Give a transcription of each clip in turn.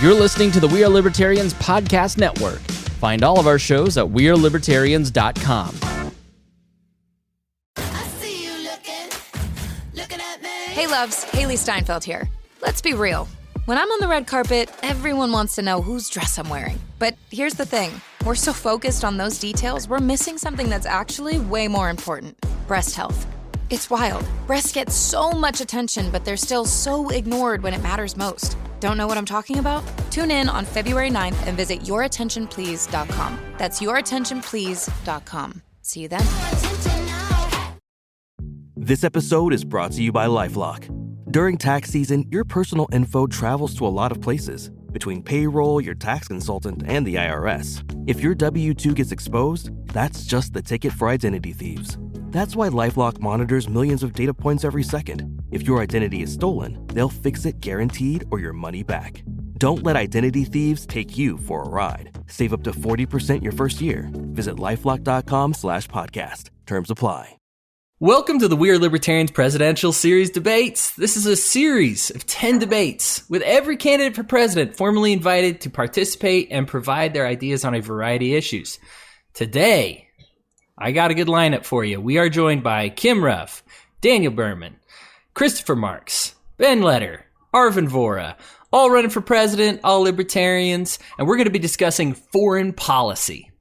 You're listening to the We Are Libertarians podcast network. Find all of our shows at wearelibertarians.com. Hey loves, Haley Steinfeld here. Let's be real. When I'm on the red carpet, everyone wants to know whose dress I'm wearing. But here's the thing. We're so focused on those details, we're missing something that's actually way more important. Breast health. It's wild. Breasts get so much attention, but they're still so ignored when it matters most. Don't know what I'm talking about? Tune in on February 9th and visit yourattentionplease.com. That's yourattentionplease.com. See you then. This episode is brought to you by LifeLock. During tax season, your personal info travels to a lot of places. Between payroll, your tax consultant, and the IRS. If your W-2 gets exposed, that's just the ticket for identity thieves. That's why LifeLock monitors millions of data points every second. If your identity is stolen, they'll fix it guaranteed or your money back. Don't let identity thieves take you for a ride. Save up to 40% your first year. Visit LifeLock.com/podcast. Terms apply. Welcome to the We Are Libertarians Presidential Series Debates. This is a series of 10 debates with every candidate for president formally invited to participate and provide their ideas on a variety of issues. Today, I got a good lineup for you. We are joined by Kim Ruff, Daniel Behrman, Christopher Marks, Ben Letter, Arvin Vohra, all running for president, all libertarians, and we're going to be discussing foreign policy.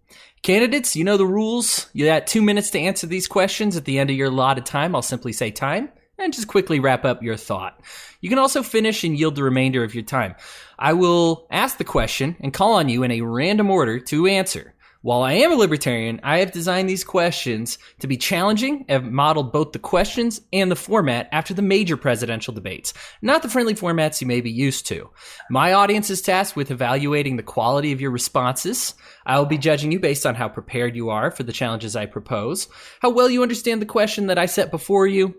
Candidates, you know the rules. You got 2 minutes to answer these questions. At the end of your allotted time, I'll simply say time and just quickly wrap up your thought. You can also finish and yield the remainder of your time. I will ask the question and call on you in a random order to answer. While I am a libertarian, I have designed these questions to be challenging and modeled both the questions and the format after the major presidential debates, not the friendly formats you may be used to. My audience is tasked with evaluating the quality of your responses. I will be judging you based on how prepared you are for the challenges I propose, how well you understand the question that I set before you,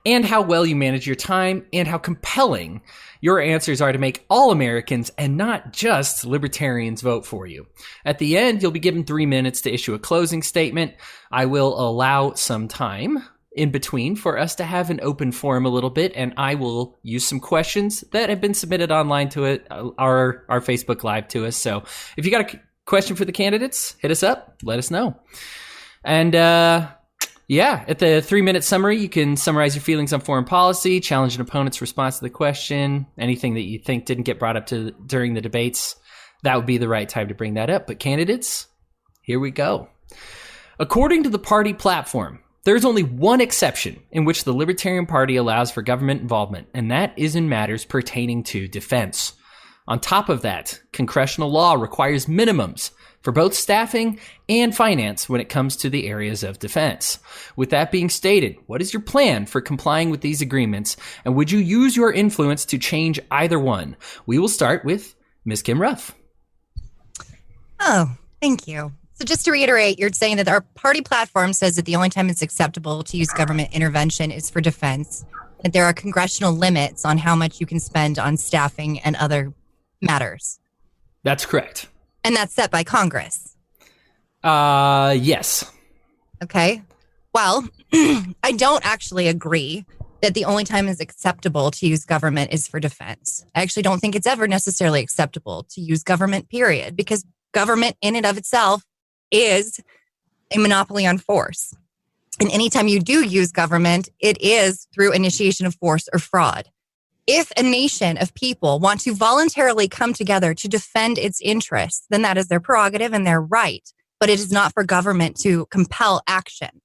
and how well you manage your time, and how compelling your answers are to make all Americans and not just libertarians vote for you. At the end, you'll be given 3 minutes to issue a closing statement. I will allow some time in between for us to have an open forum a little bit, and I will use some questions that have been submitted online to it, our Facebook Live to us. So if you got a question for the candidates, hit us up, let us know. And yeah, at the 3-minute summary, you can summarize your feelings on foreign policy, challenge an opponent's response to the question, anything that you think didn't get brought up during the debates. That would be the right time to bring that up. But candidates, here we go. According to the party platform, there's only one exception in which the Libertarian Party allows for government involvement, and that is in matters pertaining to defense. On top of that, congressional law requires minimums for both staffing and finance when it comes to the areas of defense. With that being stated, what is your plan for complying with these agreements, and would you use your influence to change either one? We will start with Ms. Kim Ruff. Oh, thank you. So just to reiterate, you're saying that our party platform says that the only time it's acceptable to use government intervention is for defense, that there are congressional limits on how much you can spend on staffing and other matters. That's correct. And that's set by Congress. Yes. Okay. Well, I don't actually agree that the only time it's acceptable to use government is for defense. I actually don't think it's ever necessarily acceptable to use government, period, because government in and of itself is a monopoly on force. And anytime you do use government, it is through initiation of force or fraud. If a nation of people want to voluntarily come together to defend its interests, then that is their prerogative and their right. But it is not for government to compel action.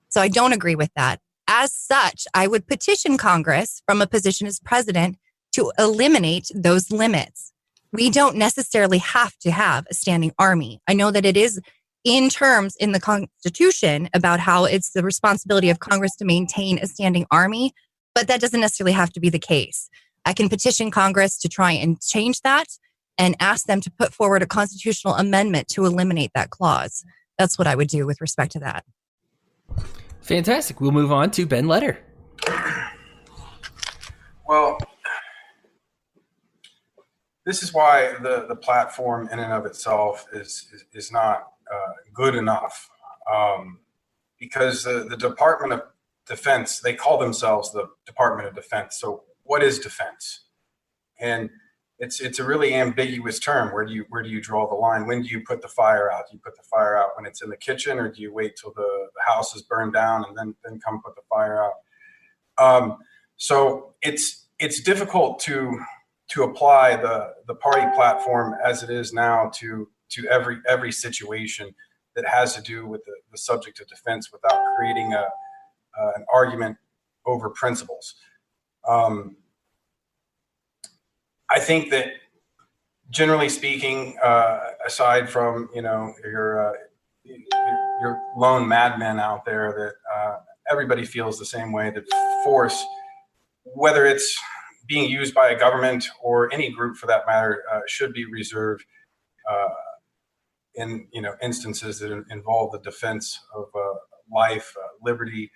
So I don't agree with that. As such, I would petition Congress from a position as president to eliminate those limits. We don't necessarily have to have a standing army. I know that it is in terms in the Constitution about how it's the responsibility of Congress to maintain a standing army, but that doesn't necessarily have to be the case. I can petition Congress to try and change that and ask them to put forward a constitutional amendment to eliminate that clause. That's what I would do with respect to that. Fantastic. We'll move on to Ben Letter. Well, this is why the platform in and of itself is not good enough, because the Department of Defense, they call themselves the Department of Defense. So what is defense? And it's a really ambiguous term. Where do you draw the line? When do you put the fire out? Do you put the fire out when it's in the kitchen, or do you wait till the house is burned down and then come put the fire out? So it's difficult to apply the party platform as it is now to every situation that has to do with the subject of defense without creating an argument over principles. I think that generally speaking, aside from your lone madmen out there, that everybody feels the same way, that force, whether it's being used by a government or any group for that matter, should be reserved in instances that involve the defense of life, liberty,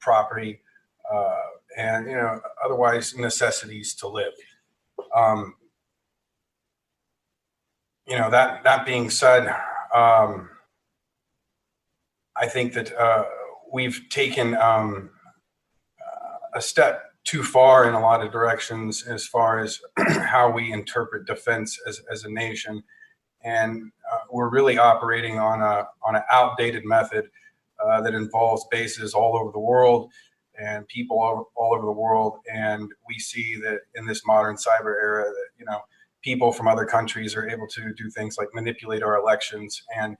property, and otherwise necessities to live. That being said, I think that we've taken a step too far in a lot of directions as far as how we interpret defense as a nation, and we're really operating on an outdated method that involves bases all over the world and people all over the world. And we see that in this modern cyber era that people from other countries are able to do things like manipulate our elections and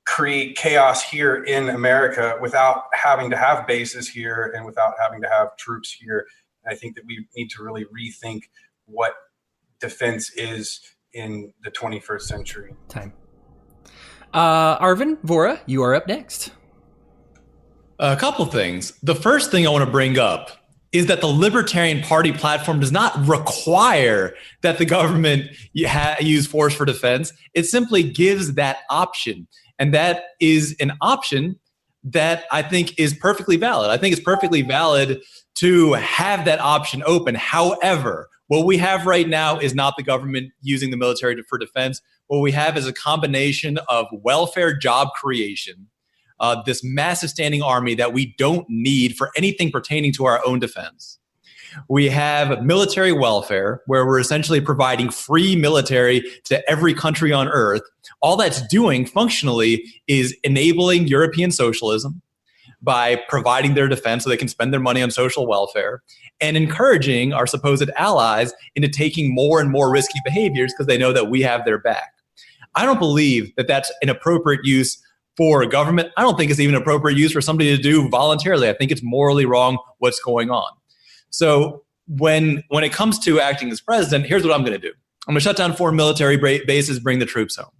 create chaos here in America without having to have bases here and without having to have troops here. And I think that we need to really rethink what defense is in the 21st century. Time. Arvin Vohra, you are up next. A couple things. The first thing I want to bring up is that the Libertarian Party platform does not require that the government use force for defense. It simply gives that option. And that is an option that I think is perfectly valid. I think it's perfectly valid to have that option open. However, what we have right now is not the government using the military for defense. What we have is a combination of welfare job creation, this massive standing army that we don't need for anything pertaining to our own defense. We have military welfare, where we're essentially providing free military to every country on earth. All that's doing functionally is enabling European socialism by providing their defense so they can spend their money on social welfare, and encouraging our supposed allies into taking more and more risky behaviors because they know that we have their back. I don't believe that that's an appropriate use for government. I don't think it's even appropriate use for somebody to do voluntarily. I think it's morally wrong what's going on. So when it comes to acting as president, here's what I'm going to do. I'm going to shut down foreign military bases, bring the troops home.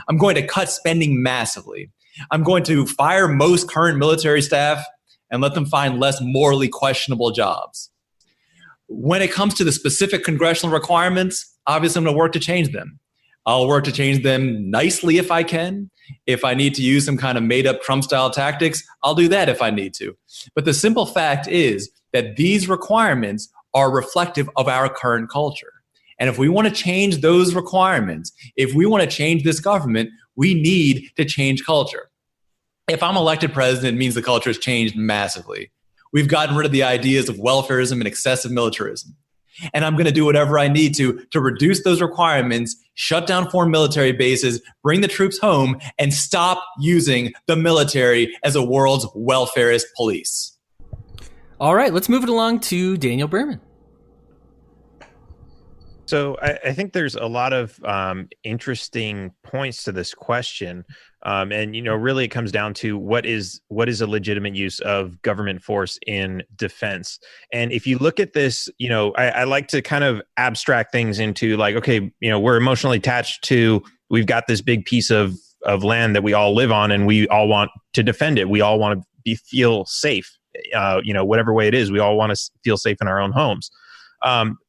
I'm going to cut spending massively. I'm going to fire most current military staff and let them find less morally questionable jobs. When it comes to the specific congressional requirements, obviously I'm going to work to change them. I'll work to change them nicely if I can. If I need to use some kind of made-up Trump-style tactics, I'll do that if I need to. But the simple fact is that these requirements are reflective of our current culture. And if we want to change those requirements, if we want to change this government, we need to change culture. If I'm elected president, it means the culture has changed massively. We've gotten rid of the ideas of welfarism and excessive militarism. And I'm going to do whatever I need to reduce those requirements, shut down foreign military bases, bring the troops home, and stop using the military as a world's welfarist police. All right, let's move it along to Daniel Behrman. So I think there's a lot of interesting points to this question. And, really it comes down to what is a legitimate use of government force in defense. And if you look at this, I like to kind of abstract things into like, okay, we're emotionally attached to, we've got this big piece of land that we all live on and we all want to defend it. We all want to feel safe, whatever way it is. We all want to feel safe in our own homes.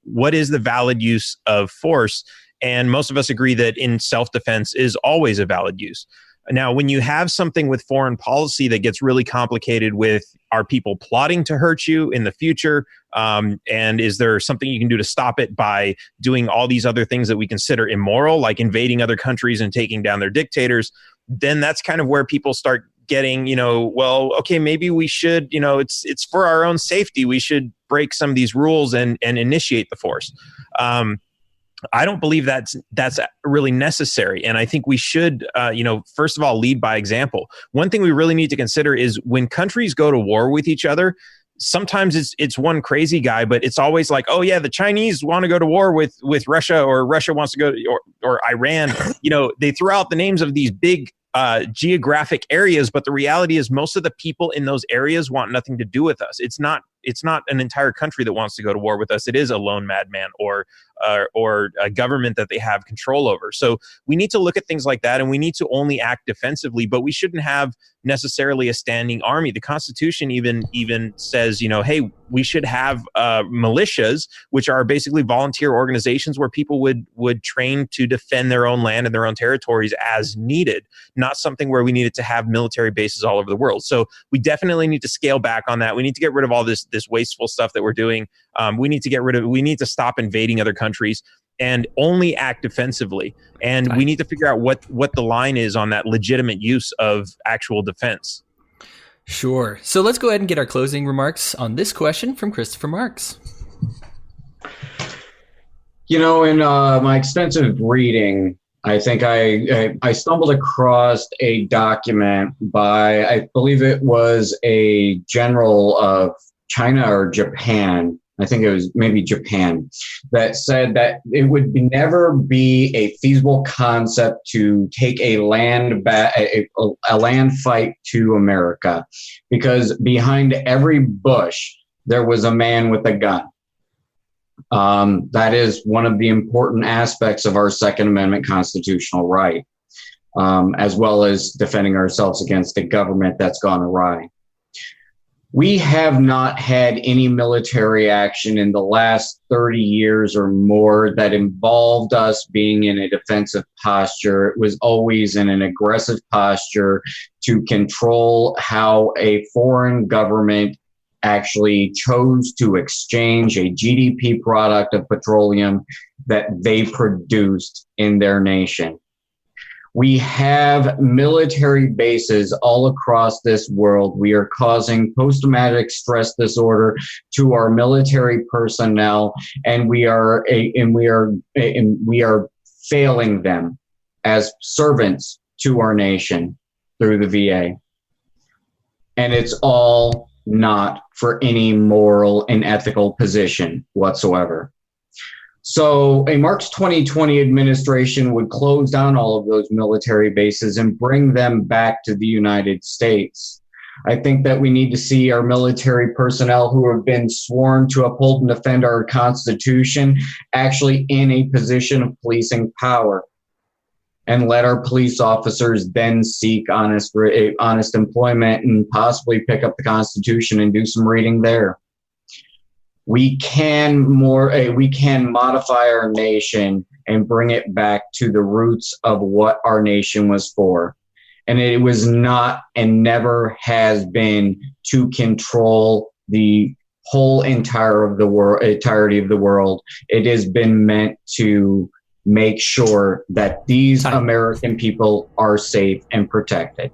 What is the valid use of force? And most of us agree that in self-defense is always a valid use. Now, when you have something with foreign policy that gets really complicated with, are people plotting to hurt you in the future? And is there something you can do to stop it by doing all these other things that we consider immoral, like invading other countries and taking down their dictators? Then that's kind of where people start getting, well, okay, maybe we should, it's for our own safety. We should break some of these rules and initiate the force. I don't believe that's really necessary. And I think we should, first of all, lead by example. One thing we really need to consider is when countries go to war with each other, sometimes it's one crazy guy, but it's always like, oh yeah, the Chinese want to go to war with Russia, or Russia wants to go, or Iran. They throw out the names of these big geographic areas, but the reality is most of the people in those areas want nothing to do with us. It's not an entire country that wants to go to war with us. It is a lone madman or a government that they have control over. So we need to look at things like that, and we need to only act defensively, but we shouldn't have necessarily a standing army. The Constitution even says, hey, we should have militias, which are basically volunteer organizations where people would train to defend their own land and their own territories as needed, not something where we needed to have military bases all over the world. So we definitely need to scale back on that. We need to get rid of all this wasteful stuff that we're doing. We need to stop invading other countries and only act defensively. And we need to figure out what the line is on that legitimate use of actual defense. Sure. So let's go ahead and get our closing remarks on this question from Christopher Marks. In my extensive reading, I think I stumbled across a document by, I believe it was a general of China or Japan. I think it was maybe Japan, that said that it would never be a feasible concept to take a land fight to America, because behind every bush there was a man with a gun. That is one of the important aspects of our Second Amendment constitutional right, as well as defending ourselves against a government that's gone awry. We have not had any military action in the last 30 years or more that involved us being in a defensive posture. It was always in an aggressive posture to control how a foreign government actually chose to exchange a GDP product of petroleum that they produced in their nation. We have military bases all across this world. We are causing post-traumatic stress disorder to our military personnel, and we are failing them as servants to our nation through the VA. And it's all not for any moral and ethical position whatsoever. So a March 2020 administration would close down all of those military bases and bring them back to the United States. I think that we need to see our military personnel who have been sworn to uphold and defend our Constitution actually in a position of policing power, and let our police officers then seek honest employment and possibly pick up the Constitution and do some reading there. We can modify our nation and bring it back to the roots of what our nation was for. And it was not and never has been to control the whole entirety of the world. It has been meant to make sure that these American people are safe and protected.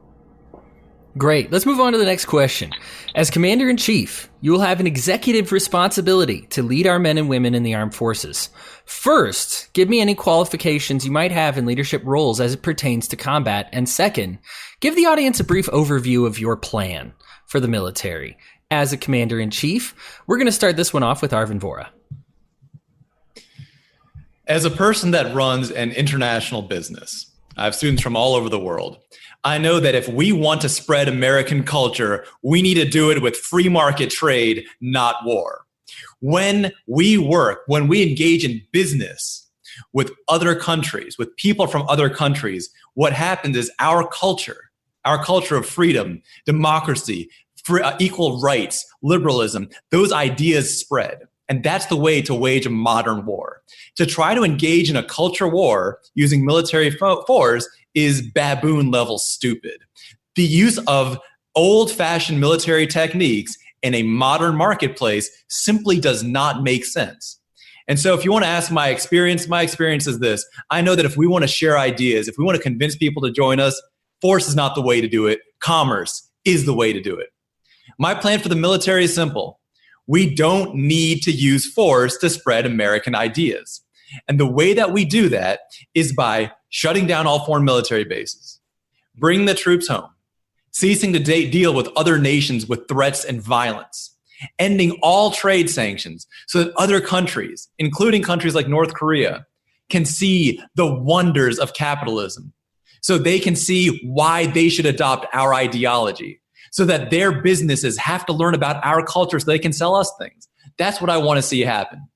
Great. Let's move on to the next question. As Commander-in-Chief, you will have an executive responsibility to lead our men and women in the armed forces. First, give me any qualifications you might have in leadership roles as it pertains to combat. And second, give the audience a brief overview of your plan for the military. As a Commander-in-Chief, we're going to start this one off with Arvin Vohra. As a person that runs an international business, I have students from all over the world. I know that if we want to spread American culture, we need to do it with free market trade, not war. When we engage in business with other countries, with people from other countries, what happens is our culture of freedom, democracy, equal rights, liberalism, those ideas spread. And that's the way to wage a modern war. To try to engage in a culture war using military force is baboon level stupid. The use of old-fashioned military techniques in a modern marketplace simply does not make sense. And so if you want to ask my experience is this. I know that if we want to share ideas, if we want to convince people to join us, force is not the way to do it. commerce is the way to do it. My plan for the military is simple. We don't need to use force to spread American ideas. And the way that we do that is by shutting down all foreign military bases, bringing the troops home, ceasing to deal with other nations with threats and violence, ending all trade sanctions so that other countries, including countries like North Korea, can see the wonders of capitalism, so they can see why they should adopt our ideology, so that their businesses have to learn about our culture so they can sell us things. That's what I want to see happen.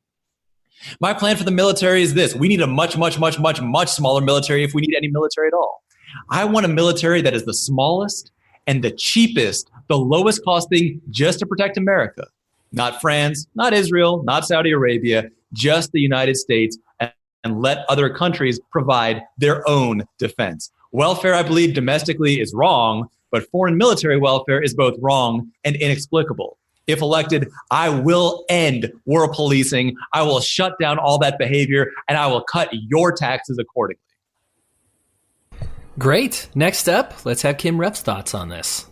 My plan for the military is this. We need a much, much, much, much, much smaller military if we need any military at all. I want a military that is the smallest and the cheapest, the lowest costing, just to protect America. Not France, not Israel, not Saudi Arabia, just the United States, and let other countries provide their own defense. Welfare, I believe, domestically is wrong, but foreign military welfare is both wrong and inexplicable. If elected, I will end world policing, I will shut down all that behavior, and I will cut your taxes accordingly. Great. Next up, let's have Kim Ruff's thoughts on this.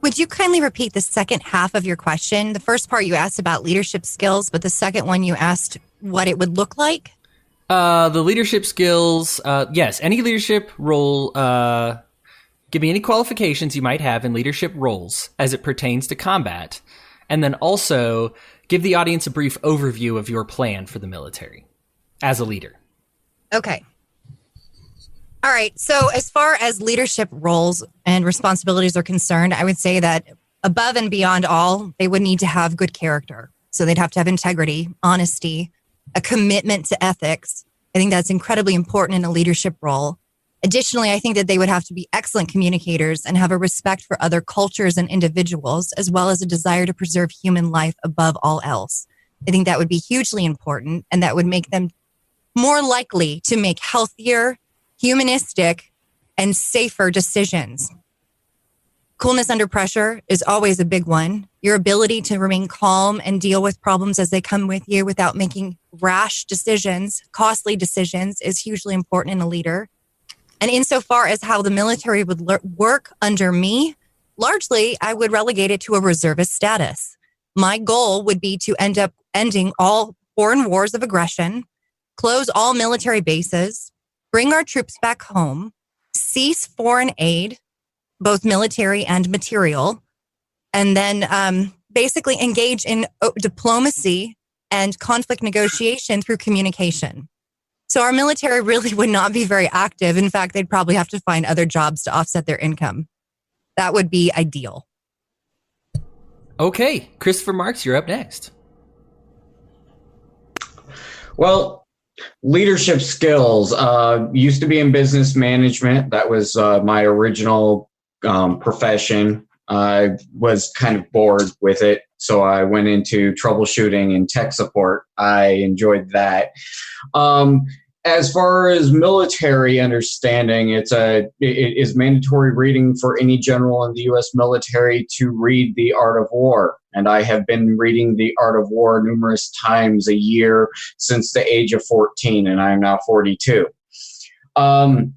Would you kindly repeat the second half of your question? The first part you asked about leadership skills, but the second one you asked what it would look like? The leadership skills, yes, any leadership role, give me any qualifications you might have in leadership roles as it pertains to combat, and then also give the audience a brief overview of your plan for the military as a leader. Okay. All right. So as far as leadership roles and responsibilities are concerned, I would say that above and beyond all, they would need to have good character. So they'd have to have integrity, honesty, a commitment to ethics. I think that's incredibly important in a leadership role. Additionally, I think that they would have to be excellent communicators and have a respect for other cultures and individuals, as well as a desire to preserve human life above all else. I think that would be hugely important, and that would make them more likely to make healthier, humanistic, and safer decisions. Coolness under pressure is always a big one. Your ability to remain calm and deal with problems as they come with you without making rash decisions, costly decisions, is hugely important in a leader. And insofar as how the military would work under me, largely I would relegate it to a reservist status. My goal would be to end up ending all foreign wars of aggression, close all military bases, bring our troops back home, cease foreign aid, both military and material, and then basically engage in diplomacy and conflict negotiation through communication. So our military really would not be very active. In fact, they'd probably have to find other jobs to offset their income. That would be ideal. Okay, Christopher Marks, you're up next. Well, leadership skills. Used to be in business management. That was my original profession. I was kind of bored with it, so I went into troubleshooting and tech support. I enjoyed that. As far as military understanding, it is mandatory reading for any general in the U.S. military to read The Art of War. And I have been reading The Art of War numerous times a year since the age of 14, and I'm now 42. And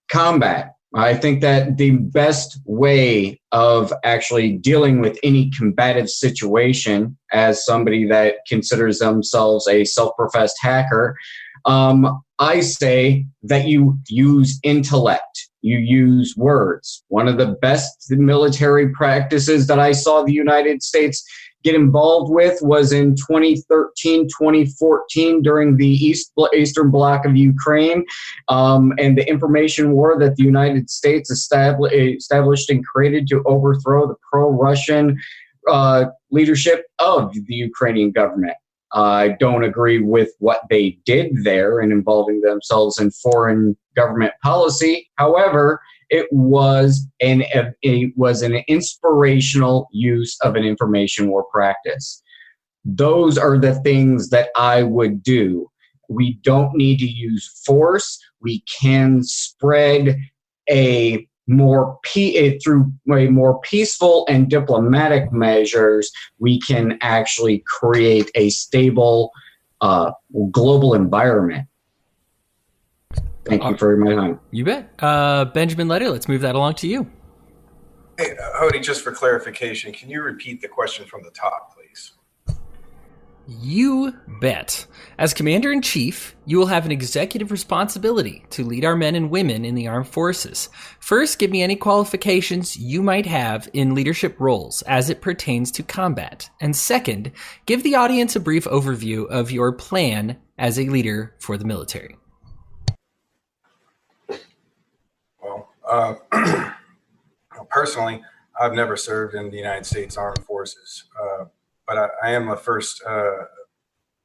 combat. I think that the best way of actually dealing with any combative situation, as somebody that considers themselves a self-professed hacker, I say that you use intellect. You use words. One of the best military practices that I saw the United States get involved with was in 2013, 2014 during the Eastern Bloc of Ukraine and the information war that the United States established and created to overthrow the pro-Russian leadership of the Ukrainian government. I don't agree with what they did there in involving themselves in foreign government policy. However, it was an inspirational use of an information war practice. Those are the things that I would do. We don't need to use force. We can spread through more peaceful and diplomatic measures. We can actually create a stable global environment. Thank you for my time. You bet. Benjamin Leder, let's move that along to you. Hey, Hody, just for clarification, can you repeat the question from the top, please? You bet. As Commander-in-Chief, you will have an executive responsibility to lead our men and women in the armed forces. First, give me any qualifications you might have in leadership roles as it pertains to combat. And second, give the audience a brief overview of your plan as a leader for the military. Well, personally, I've never served in the United States Armed Forces. But I am the first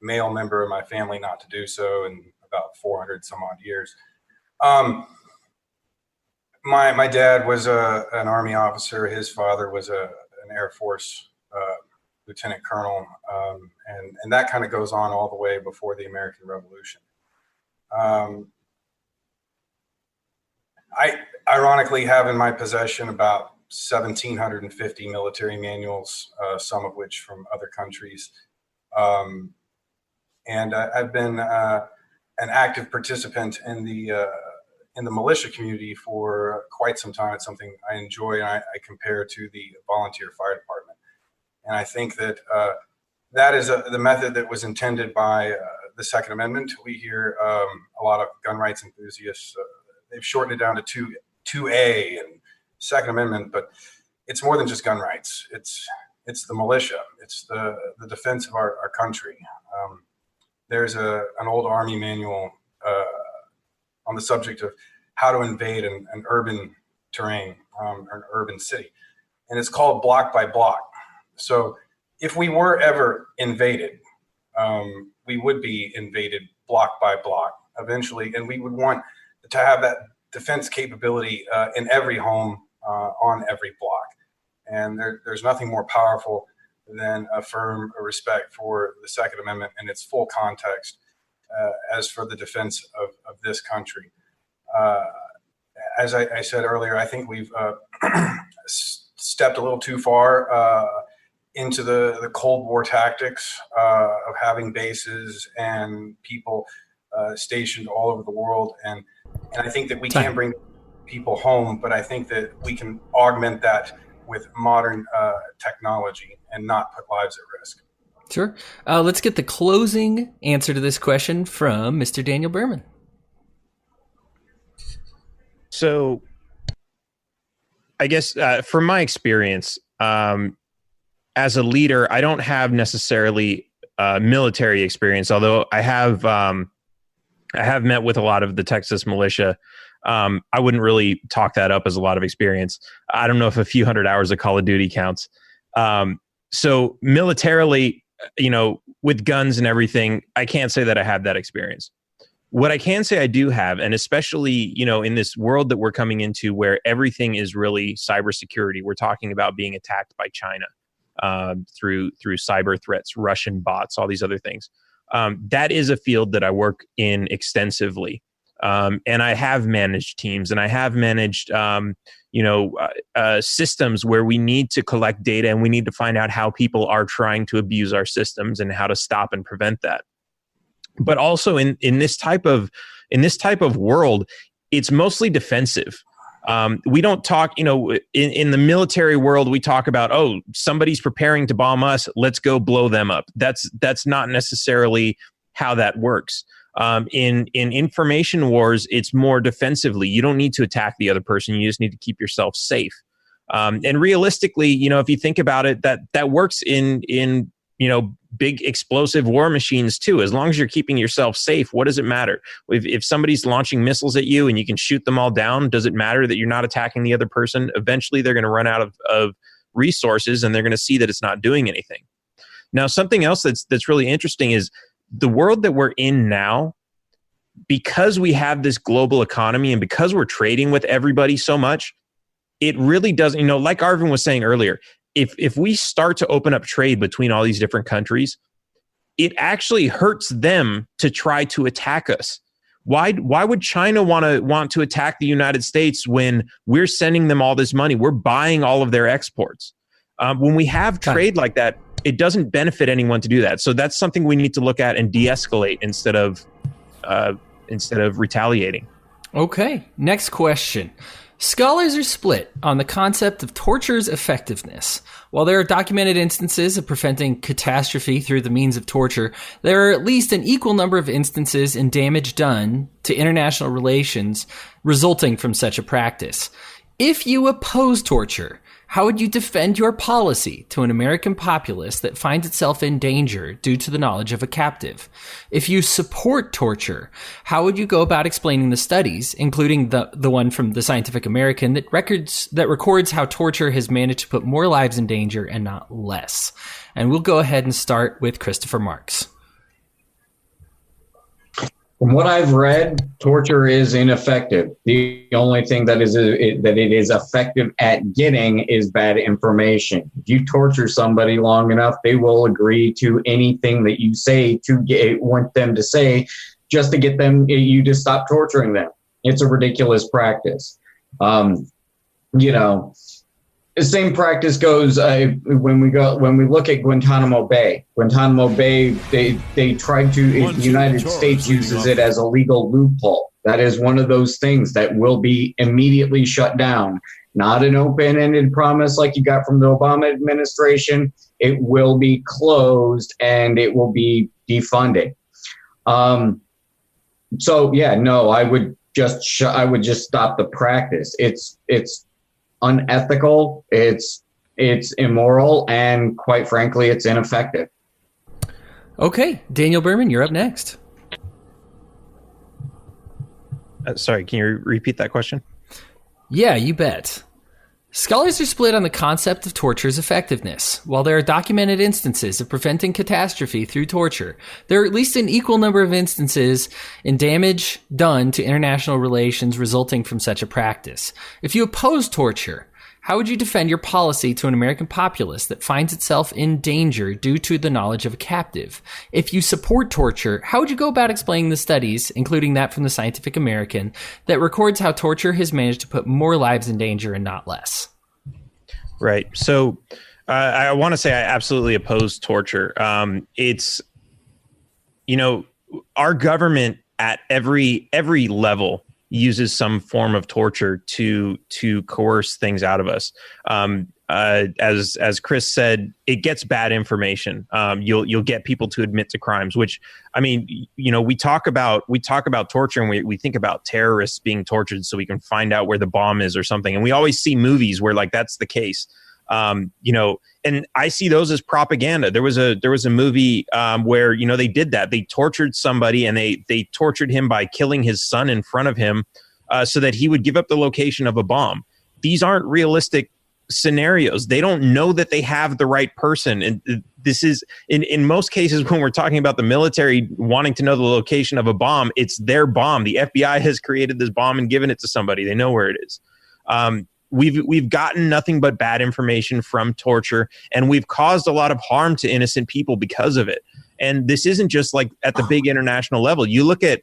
male member of my family not to do so in about 400 some odd years. My dad was an Army officer. His father was an Air Force lieutenant colonel, and that kind of goes on all the way before the American Revolution. I ironically have in my possession about 1,750 military manuals, some of which from other countries. And I've been an active participant in the militia community for quite some time. It's something I enjoy, and I compare to the volunteer fire department. And I think that that is the method that was intended by the Second Amendment. We hear a lot of gun rights enthusiasts, they've shortened it down to 2A and Second Amendment, but it's more than just gun rights. It's the militia. It's the defense of our country. There's an old Army manual on the subject of how to invade an urban terrain or an urban city, and it's called block by block. So if we were ever invaded, we would be invaded block by block eventually, and we would want to have that defense capability in every home, on every block. And there's nothing more powerful than a firm respect for the Second Amendment in its full context as for the defense of this country. As I said earlier, I think we've stepped a little too far into the Cold War tactics of having bases and people stationed all over the world. And I think that we can bring people home, but I think that we can augment that with modern technology and not put lives at risk. Sure. Let's get the closing answer to this question from Mr. Daniel Behrman. So I guess from my experience, as a leader, I don't have necessarily military experience, although I have met with a lot of the Texas militia. I wouldn't really talk that up as a lot of experience. I don't know if a few hundred hours of Call of Duty counts. So militarily, with guns and everything, I can't say that I have that experience. What I can say I do have, and especially, in this world that we're coming into where everything is really cybersecurity, we're talking about being attacked by China through cyber threats, Russian bots, all these other things. That is a field that I work in extensively. And I have managed teams, and I have managed, systems where we need to collect data and we need to find out how people are trying to abuse our systems and how to stop and prevent that. But also in this type of world, it's mostly defensive. We don't talk, in the military world, we talk about, somebody's preparing to bomb us, let's go blow them up. That's not necessarily how that works. In information wars, it's more defensively. You don't need to attack the other person. You just need to keep yourself safe. And realistically, if you think about it, that works in big explosive war machines too. As long as you're keeping yourself safe, what does it matter? If somebody's launching missiles at you and you can shoot them all down, does it matter that you're not attacking the other person? Eventually, they're going to run out of resources, and they're going to see that it's not doing anything. Now, something else that's really interesting is the world that we're in now, because we have this global economy and because we're trading with everybody so much, it really doesn't, like Arvin was saying earlier, if we start to open up trade between all these different countries, it actually hurts them to try to attack us. Why would China want to attack the United States when we're sending them all this money? We're buying all of their exports. When we have trade like that, it doesn't benefit anyone to do that. So that's something we need to look at and de-escalate instead of retaliating. Okay, next question. Scholars are split on the concept of torture's effectiveness. While there are documented instances of preventing catastrophe through the means of torture, there are at least an equal number of instances in damage done to international relations resulting from such a practice. If you oppose torture, how would you defend your policy to an American populace that finds itself in danger due to the knowledge of a captive? If you support torture, how would you go about explaining the studies, including the one from the Scientific American that records how torture has managed to put more lives in danger and not less? And we'll go ahead and start with Christopher Marks. From what I've read, torture is ineffective. The only thing that it is effective at getting is bad information. If you torture somebody long enough, they will agree to anything that you say want them to say, just to get you to stop torturing them. It's a ridiculous practice. The same practice goes when we look at Guantanamo Bay. Guantanamo Bay, they tried to. The United States uses it as a legal loophole. That is one of those things that will be immediately shut down. Not an open-ended promise like you got from the Obama administration. It will be closed and it will be defunded. I would just stop the practice. It's unethical, it's immoral, and quite frankly, it's ineffective. Okay, Daniel Behrman, you're up next. Sorry, can you repeat that question? Yeah, you bet. Scholars are split on the concept of torture's effectiveness. While there are documented instances of preventing catastrophe through torture, there are at least an equal number of instances in damage done to international relations resulting from such a practice. If you oppose torture, how would you defend your policy to an American populace that finds itself in danger due to the knowledge of a captive? If you support torture, how would you go about explaining the studies, including that from the Scientific American, that records how torture has managed to put more lives in danger and not less? Right. So I want to say I absolutely oppose torture. It's, our government at every level uses some form of torture to coerce things out of us. As Chris said, it gets bad information. You'll get people to admit to crimes, which, we talk about torture and we think about terrorists being tortured so we can find out where the bomb is or something. And we always see movies where that's the case. And I see those as propaganda. There was a movie where, they did that. They tortured somebody and they tortured him by killing his son in front of him so that he would give up the location of a bomb. These aren't realistic scenarios. They don't know that they have the right person. And this is in most cases, when we're talking about the military wanting to know the location of a bomb, it's their bomb. The FBI has created this bomb and given it to somebody. They know where it is. We've gotten nothing but bad information from torture, and we've caused a lot of harm to innocent people because of it. And this isn't just at the big international level. You look at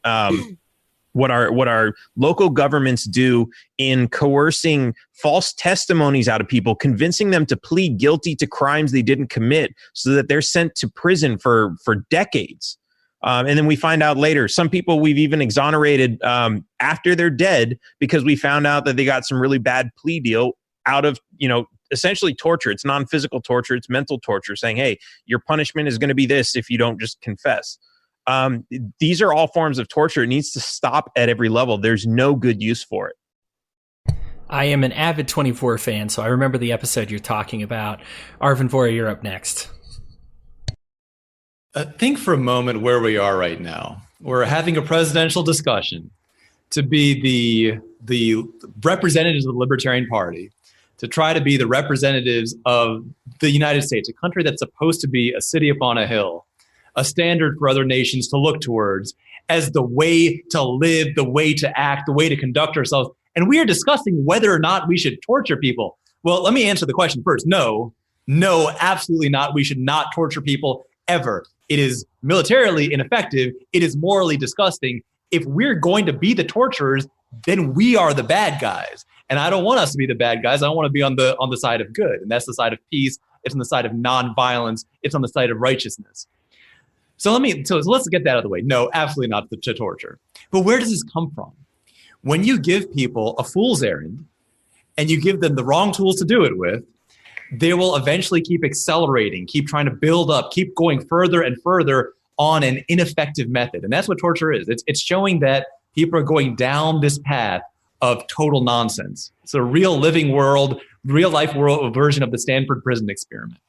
what our local governments do in coercing false testimonies out of people, convincing them to plead guilty to crimes they didn't commit so that they're sent to prison for decades. And then we find out later, some people we've even exonerated after they're dead because we found out that they got some really bad plea deal out of, essentially torture. It's non-physical torture. It's mental torture, saying, hey, your punishment is going to be this if you don't just confess. These are all forms of torture. It needs to stop at every level. There's no good use for it. I am an avid 24 fan, so I remember the episode you're talking about. Arvin Vohra, you're up next. Think for a moment where we are right now. We're having a presidential discussion to be the representatives of the Libertarian Party, to try to be the representatives of the United States, a country that's supposed to be a city upon a hill, a standard for other nations to look towards as the way to live, the way to act, the way to conduct ourselves. And we are discussing whether or not we should torture people. Well, let me answer the question first. No, absolutely not. We should not torture people ever. It is militarily ineffective. It is morally disgusting. If we're going to be the torturers, then we are the bad guys. And I don't want us to be the bad guys. I want to be on the side of good. And that's the side of peace. It's on the side of nonviolence. It's on the side of righteousness. So let's get that out of the way. No, absolutely not to torture. But where does this come from? When you give people a fool's errand and you give them the wrong tools to do it with, they will eventually keep accelerating, keep trying to build up, keep going further and further on an ineffective method. And that's what torture is. It's showing that people are going down this path of total nonsense. It's a real living world, real life world version of the Stanford prison experiment.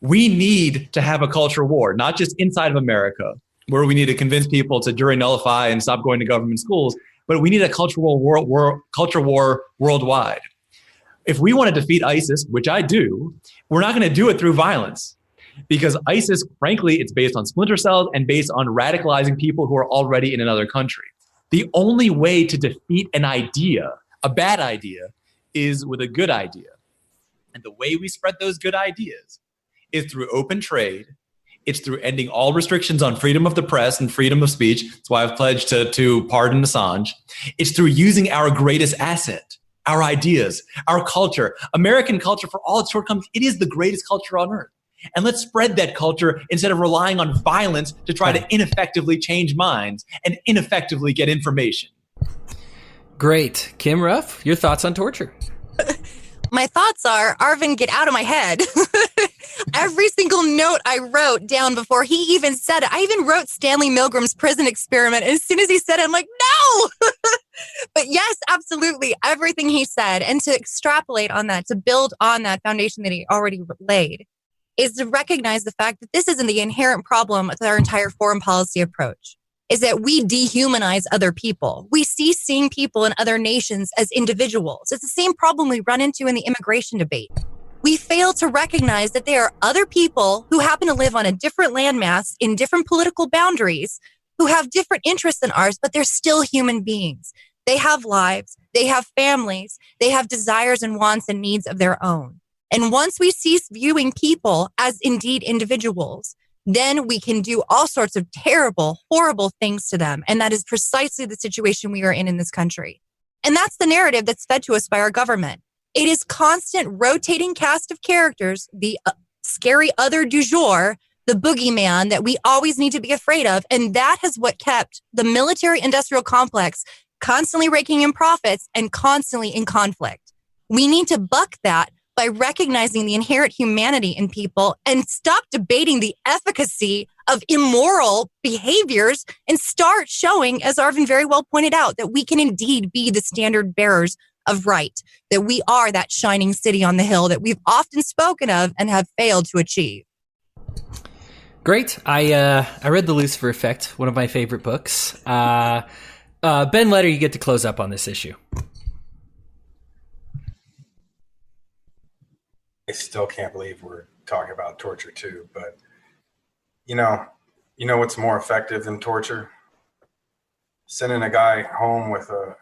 We need to have a culture war, not just inside of America, where we need to convince people to jury nullify and stop going to government schools, but we need a culture war worldwide. If we want to defeat ISIS, which I do, we're not going to do it through violence, because ISIS, frankly, it's based on splinter cells and based on radicalizing people who are already in another country. The only way to defeat an idea, a bad idea, is with a good idea. And the way we spread those good ideas is through open trade. It's through ending all restrictions on freedom of the press and freedom of speech. That's why I've pledged to pardon Assange. It's through using our greatest asset, our ideas, our culture. American culture, for all its shortcomings, it is the greatest culture on earth. And let's spread that culture instead of relying on violence to try to ineffectively change minds and ineffectively get information. Great. Kim Ruff, your thoughts on torture? My thoughts are, Arvin, get out of my head. Every single note I wrote down before he even said it. I even wrote Stanley Milgram's prison experiment. And as soon as he said it, I'm like, no! But yes, absolutely. Everything he said. And to extrapolate on that, to build on that foundation that he already laid, is to recognize the fact that this isn't the inherent problem with our entire foreign policy approach, is that we dehumanize other people. We cease seeing people in other nations as individuals. It's the same problem we run into in the immigration debate. We fail to recognize that there are other people who happen to live on a different landmass in different political boundaries, who have different interests than ours, but they're still human beings. They have lives, they have families, they have desires and wants and needs of their own. And once we cease viewing people as indeed individuals, then we can do all sorts of terrible, horrible things to them. And that is precisely the situation we are in this country. And that's the narrative that's fed to us by our government. It is constant rotating cast of characters, the scary other du jour, the boogeyman that we always need to be afraid of. And that is what kept the military industrial complex constantly raking in profits and constantly in conflict. We need to buck that by recognizing the inherent humanity in people and stop debating the efficacy of immoral behaviors and start showing, as Arvin very well pointed out, that we can indeed be the standard bearers of right, that we are that shining city on the hill that we've often spoken of and have failed to achieve. Great. I read The Lucifer Effect, one of my favorite books. Ben Letter, you get to close up on this issue. I still can't believe we're talking about torture too, but you know what's more effective than torture? Sending a guy home with a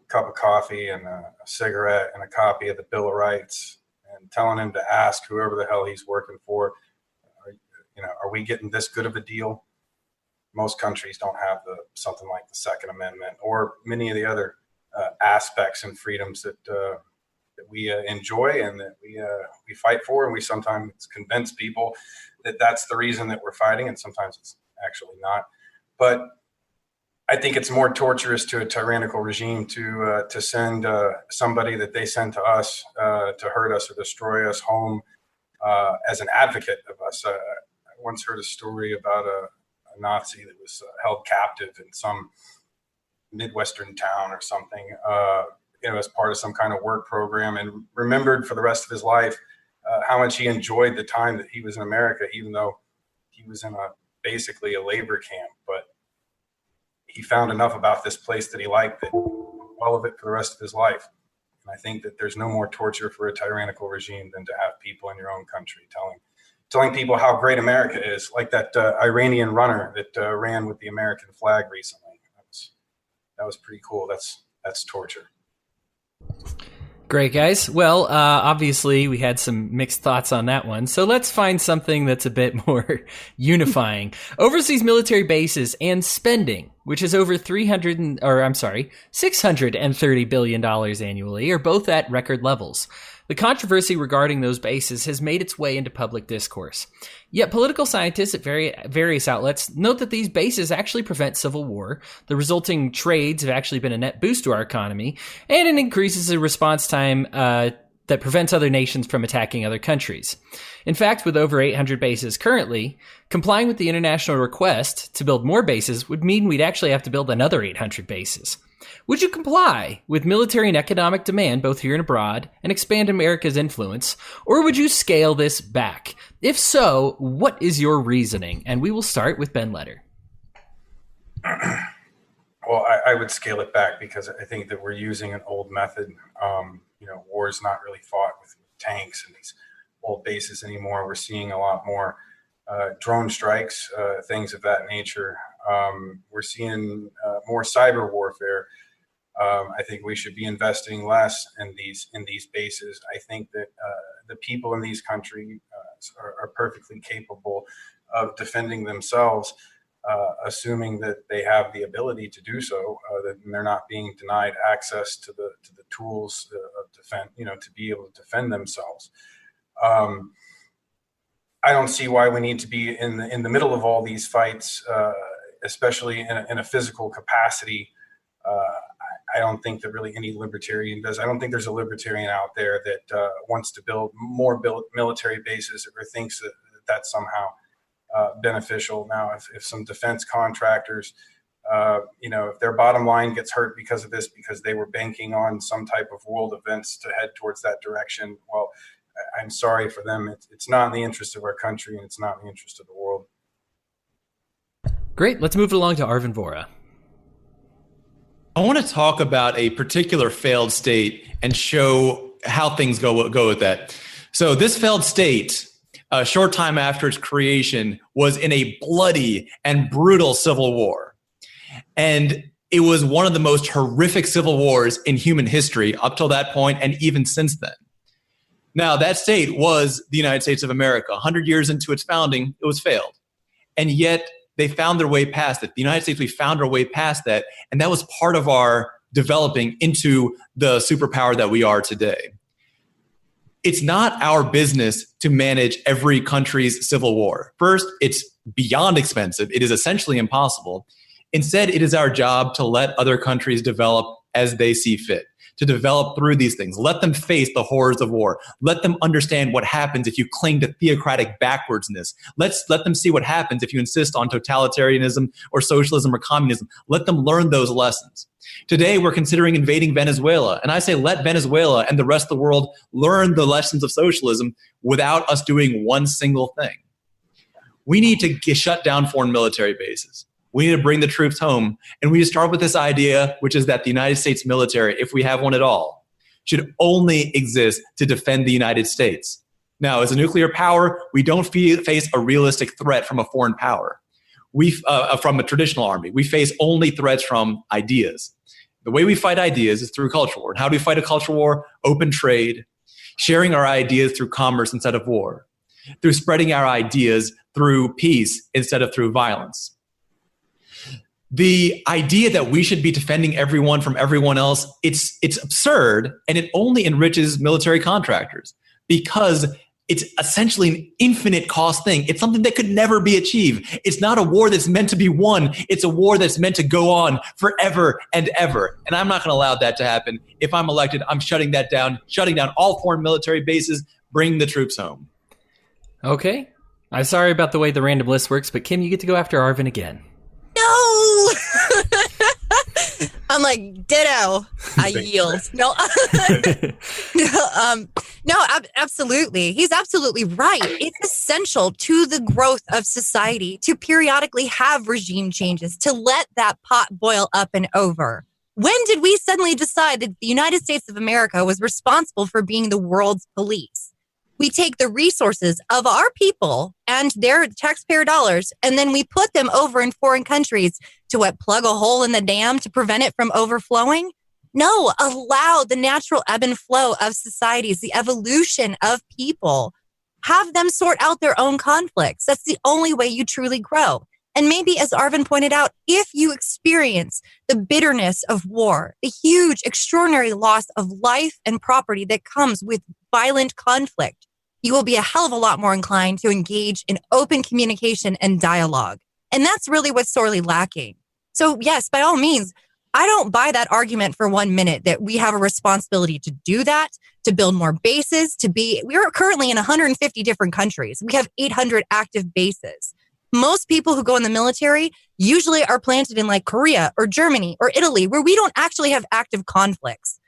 cup of coffee and a cigarette and a copy of the Bill of Rights and telling him to ask whoever the hell he's working for, are we getting this good of a deal? Most countries don't have something like the Second Amendment or many of the other aspects and freedoms that we enjoy and that we fight for, and we sometimes convince people that that's the reason that we're fighting, and sometimes it's actually not. But I think it's more torturous to a tyrannical regime to send somebody that they send to us to hurt us or destroy us home as an advocate of us. I once heard a story about a Nazi that was held captive in some Midwestern town or something, as part of some kind of work program, and remembered for the rest of his life how much he enjoyed the time that he was in America, even though he was in basically a labor camp. But he found enough about this place that he liked that all of it for the rest of his life. And I think that there's no more torture for a tyrannical regime than to have people in your own country telling people how great America is, like that Iranian runner that ran with the American flag recently. That was pretty cool. That's torture. Great, guys. Well, obviously, we had some mixed thoughts on that one. So let's find something that's a bit more unifying. Overseas military bases and spending which is over $630 billion annually, are both at record levels. The controversy regarding those bases has made its way into public discourse. Yet political scientists at various outlets note that these bases actually prevent civil war, the resulting trades have actually been a net boost to our economy, and it increases the response time that prevents other nations from attacking other countries. In fact, with over 800 bases currently, complying with the international request to build more bases would mean we'd actually have to build another 800 bases. Would you comply with military and economic demand both here and abroad and expand America's influence, or would you scale this back? If so, what is your reasoning? And we will start with Ben Letter. Well, I would scale it back because I think that we're using an old method. War is not really fought with tanks and these old bases anymore. We're seeing a lot more drone strikes, things of that nature. We're seeing more cyber warfare. I think we should be investing less in these bases. I think that the people in these countries are perfectly capable of defending themselves, assuming that they have the ability to do so, that they're not being denied access to the tools of defense, to be able to defend themselves. I don't see why we need to be in the middle of all these fights, especially in a physical capacity. I don't think that really any libertarian does. I don't think there's a libertarian out there that wants to build more military bases or thinks that that's somehow beneficial. Now, if some defense contractors, if their bottom line gets hurt because of this, because they were banking on some type of world events to head towards that direction, well, I'm sorry for them. It's not in the interest of our country, and it's not in the interest of the world. Great. Let's move along to Arvin Vohra. I want to talk about a particular failed state and show how things go with that. So this failed state, a short time after its creation, was in a bloody and brutal civil war. And it was one of the most horrific civil wars in human history up till that point and even since then. Now, that state was the United States of America. 100 years into its founding, it was failed. And yet they found their way past it. The United States, we found our way past that. And that was part of our developing into the superpower that we are today. It's not our business to manage every country's civil war. First, it's beyond expensive. It is essentially impossible. Instead, it is our job to let other countries develop as they see fit, to develop through these things. Let them face the horrors of war. Let them understand what happens if you cling to theocratic backwardsness. Let them see what happens if you insist on totalitarianism or socialism or communism. Let them learn those lessons. Today, we're considering invading Venezuela. And I say let Venezuela and the rest of the world learn the lessons of socialism without us doing one single thing. We need to shut down foreign military bases. We need to bring the troops home. And we need to start with this idea, which is that the United States military, if we have one at all, should only exist to defend the United States. Now, as a nuclear power, we don't face a realistic threat from a foreign power. From a traditional army. We face only threats from ideas. The way we fight ideas is through culture war. And how do we fight a culture war? Open trade, sharing our ideas through commerce instead of war, through spreading our ideas through peace instead of through violence. The idea that we should be defending everyone from everyone else, it's absurd, and it only enriches military contractors because it's essentially an infinite cost thing. It's something that could never be achieved. It's not a war that's meant to be won. It's a war that's meant to go on forever and ever. And I'm not going to allow that to happen. If I'm elected, I'm shutting down all foreign military bases, bring the troops home. Okay. I'm sorry about the way the random list works, but Kim, you get to go after Arvin again. No! I'm like, ditto. I yield. No, absolutely. He's absolutely right. It's essential to the growth of society to periodically have regime changes, to let that pot boil up and over. When did we suddenly decide that the United States of America was responsible for being the world's police? We take the resources of our people and their taxpayer dollars, and then we put them over in foreign countries to plug a hole in the dam to prevent it from overflowing? No, allow the natural ebb and flow of societies, the evolution of people. Have them sort out their own conflicts. That's the only way you truly grow. And maybe, as Arvin pointed out, if you experience the bitterness of war, the huge, extraordinary loss of life and property that comes with violent conflict, you will be a hell of a lot more inclined to engage in open communication and dialogue. And that's really what's sorely lacking. So yes, by all means, I don't buy that argument for 1 minute that we have a responsibility to do that, to build more bases, we are currently in 150 different countries. We have 800 active bases. Most people who go in the military usually are planted in like Korea or Germany or Italy, where we don't actually have active conflicts.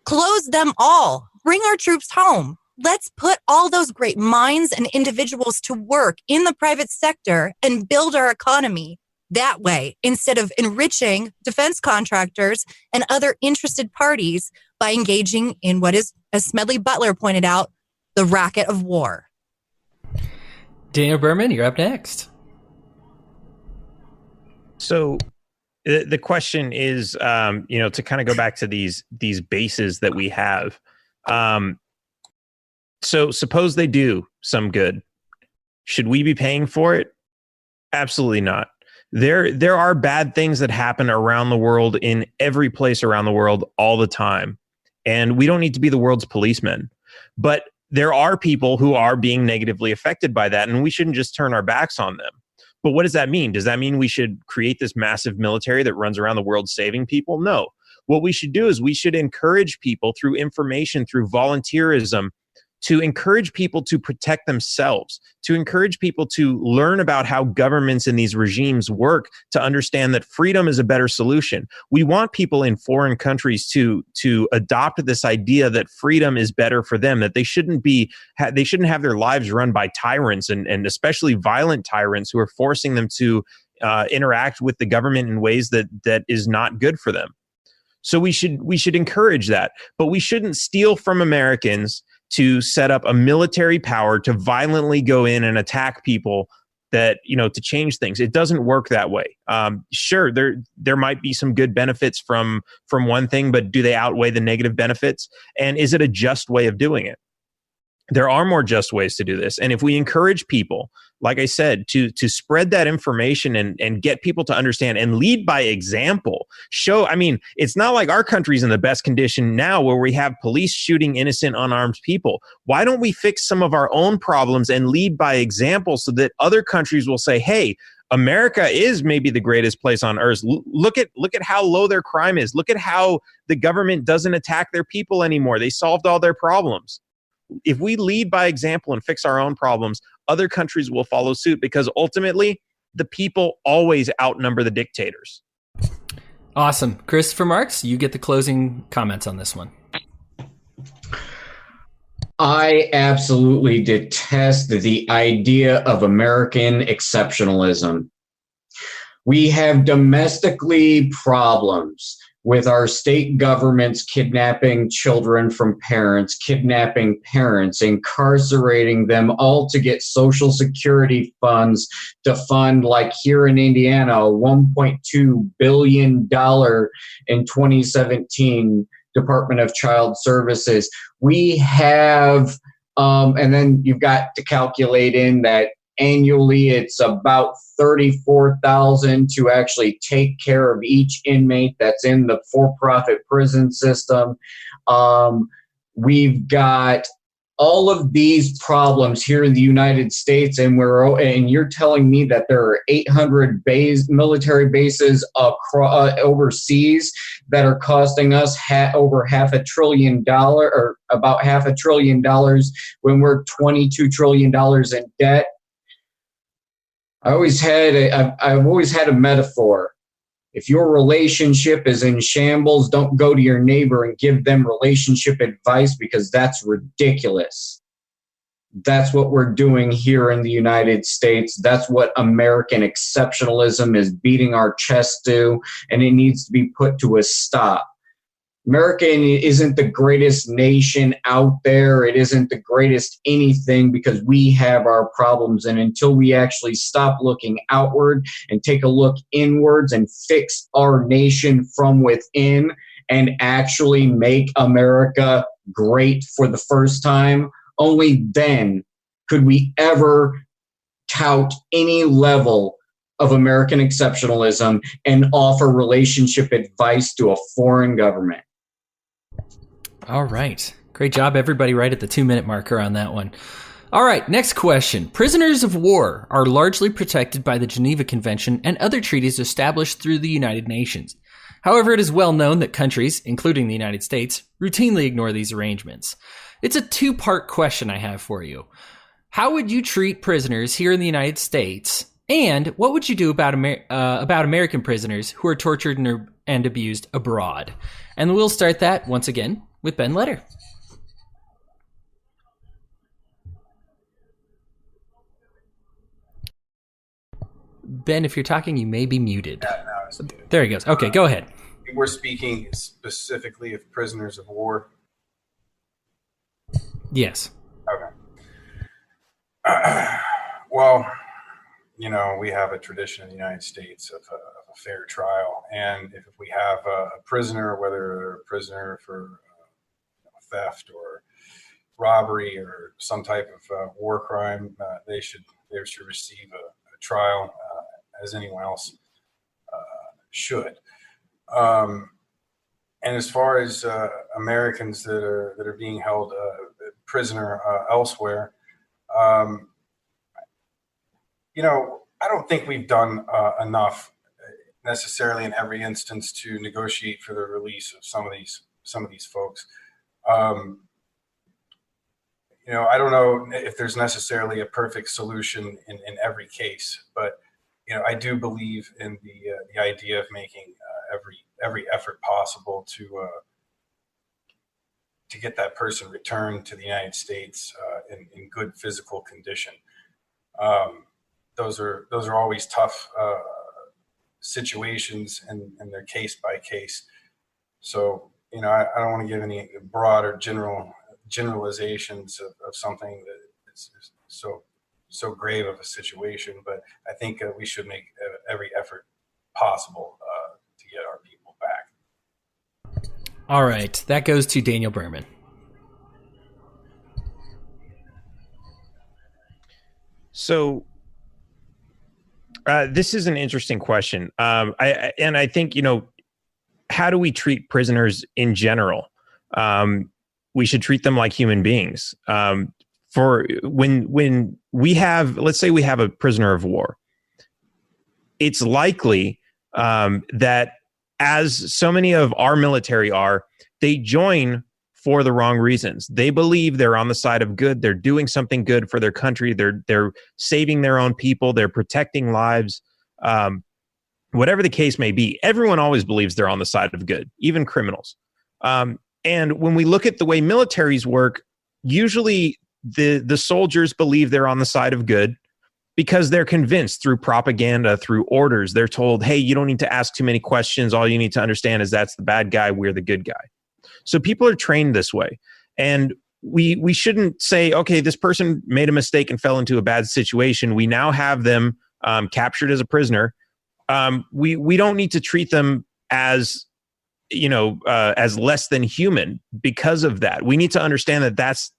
Close them all. Bring our troops home. Let's put all those great minds and individuals to work in the private sector and build our economy that way, instead of enriching defense contractors and other interested parties by engaging in what is, as Smedley Butler pointed out, the racket of war. Daniel Behrman, you're up next. So the question is, to kind of go back to these bases that we have. So suppose they do some good. Should we be paying for it? Absolutely not. There are bad things that happen around the world, in every place around the world, all the time. And we don't need to be the world's policemen. But there are people who are being negatively affected by that, and we shouldn't just turn our backs on them. But what does that mean? Does that mean we should create this massive military that runs around the world saving people? No. What we should do is we should encourage people through information, through volunteerism, to encourage people to protect themselves, to encourage people to learn about how governments and these regimes work, to understand that freedom is a better solution. We want people in foreign countries to adopt this idea that freedom is better for them, that they shouldn't have their lives run by tyrants, and especially violent tyrants who are forcing them to interact with the government in ways that is not good for them. So we should encourage that, but we shouldn't steal from Americans to set up a military power to violently go in and attack people that, to change things. It doesn't work that way. Sure, there might be some good benefits from one thing, but do they outweigh the negative benefits? And is it a just way of doing it? There are more just ways to do this. And if we encourage people, like I said, to spread that information and get people to understand and lead by example, it's not like our country's in the best condition now where we have police shooting innocent, unarmed people. Why don't we fix some of our own problems and lead by example so that other countries will say, hey, America is maybe the greatest place on earth. Look at how low their crime is. Look at how the government doesn't attack their people anymore. They solved all their problems. If we lead by example and fix our own problems, other countries will follow suit, because ultimately the people always outnumber the dictators. Awesome. Christopher Marks, you get the closing comments on this one. I absolutely detest the idea of American exceptionalism. We have domestically problems with our state governments kidnapping children from parents, kidnapping parents, incarcerating them, all to get Social Security funds to fund, like here in Indiana, a $1.2 billion in 2017 Department of Child Services. We have, and then you've got to calculate in that annually it's about $34,000 to actually take care of each inmate that's in the for-profit prison system. We've got all of these problems here in the United States, and you're telling me that there are 800 military bases overseas that are costing us over $500 billion, or about $500 billion, when we're $22 trillion in debt. I've always had a metaphor. If your relationship is in shambles, don't go to your neighbor and give them relationship advice, because that's ridiculous. That's what we're doing here in the United States. That's what American exceptionalism is beating our chest to, and it needs to be put to a stop. America isn't the greatest nation out there. It isn't the greatest anything, because we have our problems. And until we actually stop looking outward and take a look inwards and fix our nation from within and actually make America great for the first time, only then could we ever tout any level of American exceptionalism and offer relationship advice to a foreign government. All right. Great job, everybody, right at the 2-minute marker on that one. All right, next question. Prisoners of war are largely protected by the Geneva Convention and other treaties established through the United Nations. However, it is well known that countries, including the United States, routinely ignore these arrangements. It's a 2-part question I have for you. How would you treat prisoners here in the United States? And what would you do about American prisoners who are tortured and abused abroad? And we'll start that, once again, with Ben Letter. Ben, if you're talking, you may be muted. Yeah, no, it's muted. There he goes. Okay, go ahead. We're speaking specifically of prisoners of war. Yes. Okay. Well, you know, we have a tradition in the United States of a fair trial. And if we have a prisoner, whether they're a prisoner for theft or robbery or some type of war crime, they should receive a trial as anyone else should. And as far as Americans that are being held prisoner elsewhere, you know, I don't think we've done enough necessarily in every instance to negotiate for the release of some of these folks. You know, I don't know if there's necessarily a perfect solution in every case, but you know, I do believe in the idea of making every effort possible to get that person returned to the United States in good physical condition. Those are always tough situations, and they're case by case. So you know, I don't want to give any broad or generalizations of something that is so grave of a situation, but I think we should make every effort possible to get our people back. All right, that goes to Daniel Behrman. So this is an interesting question. I think, you know, how do we treat prisoners in general? We should treat them like human beings. For when we have, let's say we have a prisoner of war, it's likely that, as so many of our military are, they join for the wrong reasons. They believe they're on the side of good. They're doing something good for their country. They're saving their own people. They're protecting lives. Whatever the case may be, everyone always believes they're on the side of good, even criminals. And when we look at the way militaries work, usually the soldiers believe they're on the side of good because they're convinced through propaganda, through orders. They're told, hey, you don't need to ask too many questions. All you need to understand is that's the bad guy. We're the good guy. So people are trained this way. And we shouldn't say, okay, this person made a mistake and fell into a bad situation. We now have them captured as a prisoner. We don't need to treat them as, you know, as less than human because of that. We need to understand that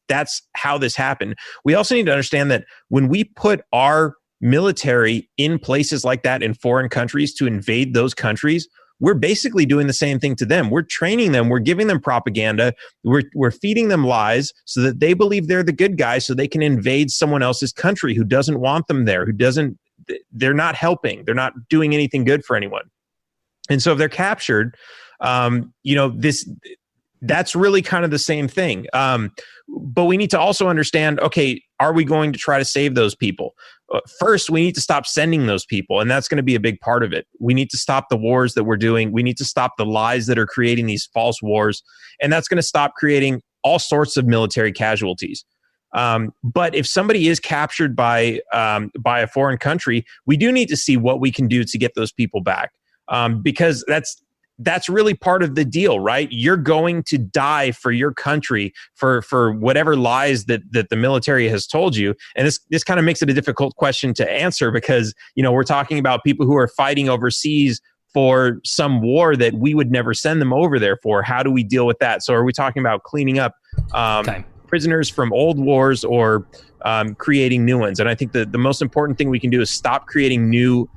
that's how this happened. We also need to understand that when we put our military in places like that in foreign countries to invade those countries, we're basically doing the same thing to them. We're training them. We're giving them propaganda. We're feeding them lies so that they believe they're the good guy so they can invade someone else's country who doesn't want them there, they're not helping. They're not doing anything good for anyone. And so if they're captured, you know, that's really kind of the same thing. But we need to also understand, okay, are we going to try to save those people? First, we need to stop sending those people, and that's going to be a big part of it. We need to stop the wars that we're doing. We need to stop the lies that are creating these false wars, and that's going to stop creating all sorts of military casualties. But if somebody is captured by a foreign country, we do need to see what we can do to get those people back, because that's really part of the deal, right? You're going to die for your country for whatever lies that the military has told you. And this kind of makes it a difficult question to answer because, you know, we're talking about people who are fighting overseas for some war that we would never send them over there for. How do we deal with that? So are we talking about cleaning up prisoners from old wars or creating new ones? And I think the most important thing we can do is stop creating new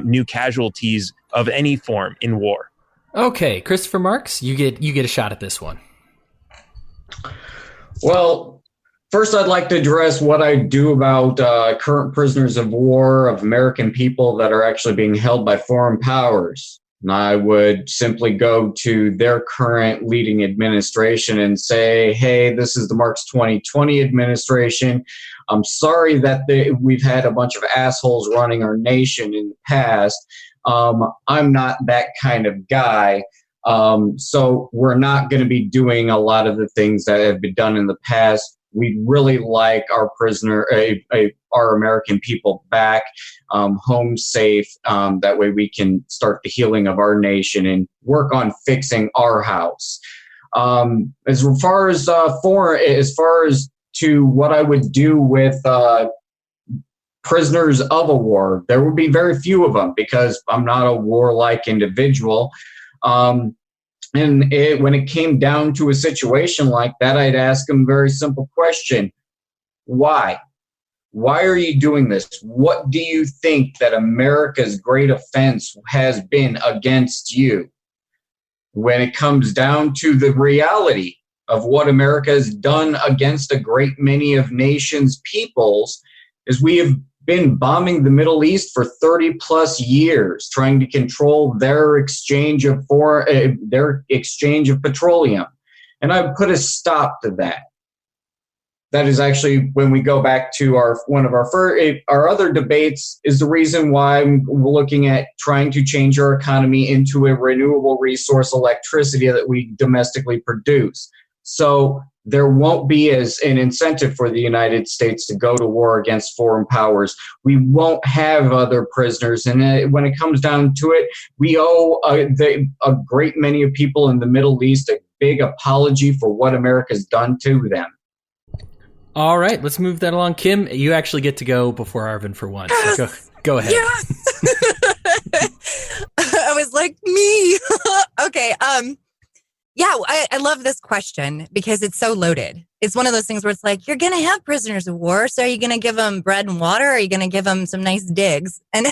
new casualties of any form in war. Okay, Christopher Marks, you get a shot at this one. Well, first, I'd like to address what I do about current prisoners of war of American people that are actually being held by foreign powers. And I would simply go to their current leading administration and say, hey, this is the Marks 2020 administration. I'm sorry that we've had a bunch of assholes running our nation in the past. I'm not that kind of guy. So we're not going to be doing a lot of the things that have been done in the past. We'd really like our our American people back, home safe. That way we can start the healing of our nation and work on fixing our house. As far as to what I would do with prisoners of a war, there would be very few of them because I'm not a warlike individual. And when it came down to a situation like that, I'd ask them a very simple question. Why? Why are you doing this? What do you think that America's great offense has been against you? When it comes down to the reality of what America has done against a great many of nations' peoples, is we have been bombing the Middle East for 30 plus years, trying to control their exchange of petroleum. And I put a stop to that. That is actually, when we go back to our other debates, is the reason why I'm looking at trying to change our economy into a renewable resource electricity that we domestically produce. So there won't be as an incentive for the United States to go to war against foreign powers. We won't have other prisoners. And when it comes down to it, we owe a great many of people in the Middle East a big apology for what America's done to them. All right, let's move that along. Kim, you actually get to go before Arvin for once. So go ahead. Yes. I was like, me. Okay. Yeah, I love this question because it's so loaded. It's one of those things where it's like, you're going to have prisoners of war. So are you going to give them bread and water? Or are you going to give them some nice digs? And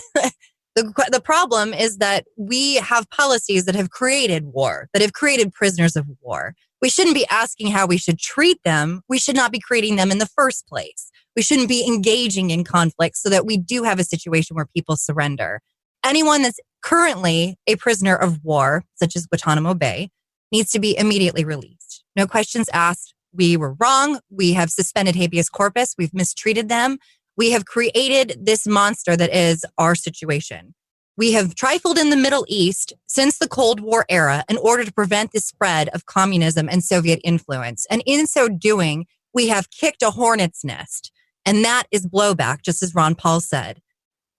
the problem is that we have policies that have created war, that have created prisoners of war. We shouldn't be asking how we should treat them. We should not be creating them in the first place. We shouldn't be engaging in conflict so that we do have a situation where people surrender. Anyone that's currently a prisoner of war, such as Guantanamo Bay, needs to be immediately released. No questions asked. We were wrong. We have suspended habeas corpus. We've mistreated them. We have created this monster that is our situation. We have trifled in the Middle East since the Cold War era in order to prevent the spread of communism and Soviet influence. And in so doing, we have kicked a hornet's nest. And that is blowback, just as Ron Paul said.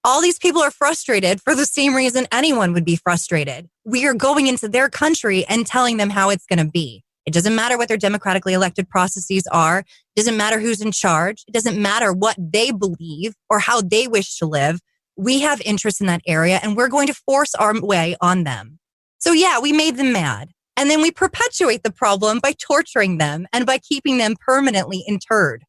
All these people are frustrated for the same reason anyone would be frustrated. We are going into their country and telling them how it's going to be. It doesn't matter what their democratically elected processes are. It doesn't matter who's in charge. It doesn't matter what they believe or how they wish to live. We have interest in that area and we're going to force our way on them. So yeah, we made them mad. And then we perpetuate the problem by torturing them and by keeping them permanently interred.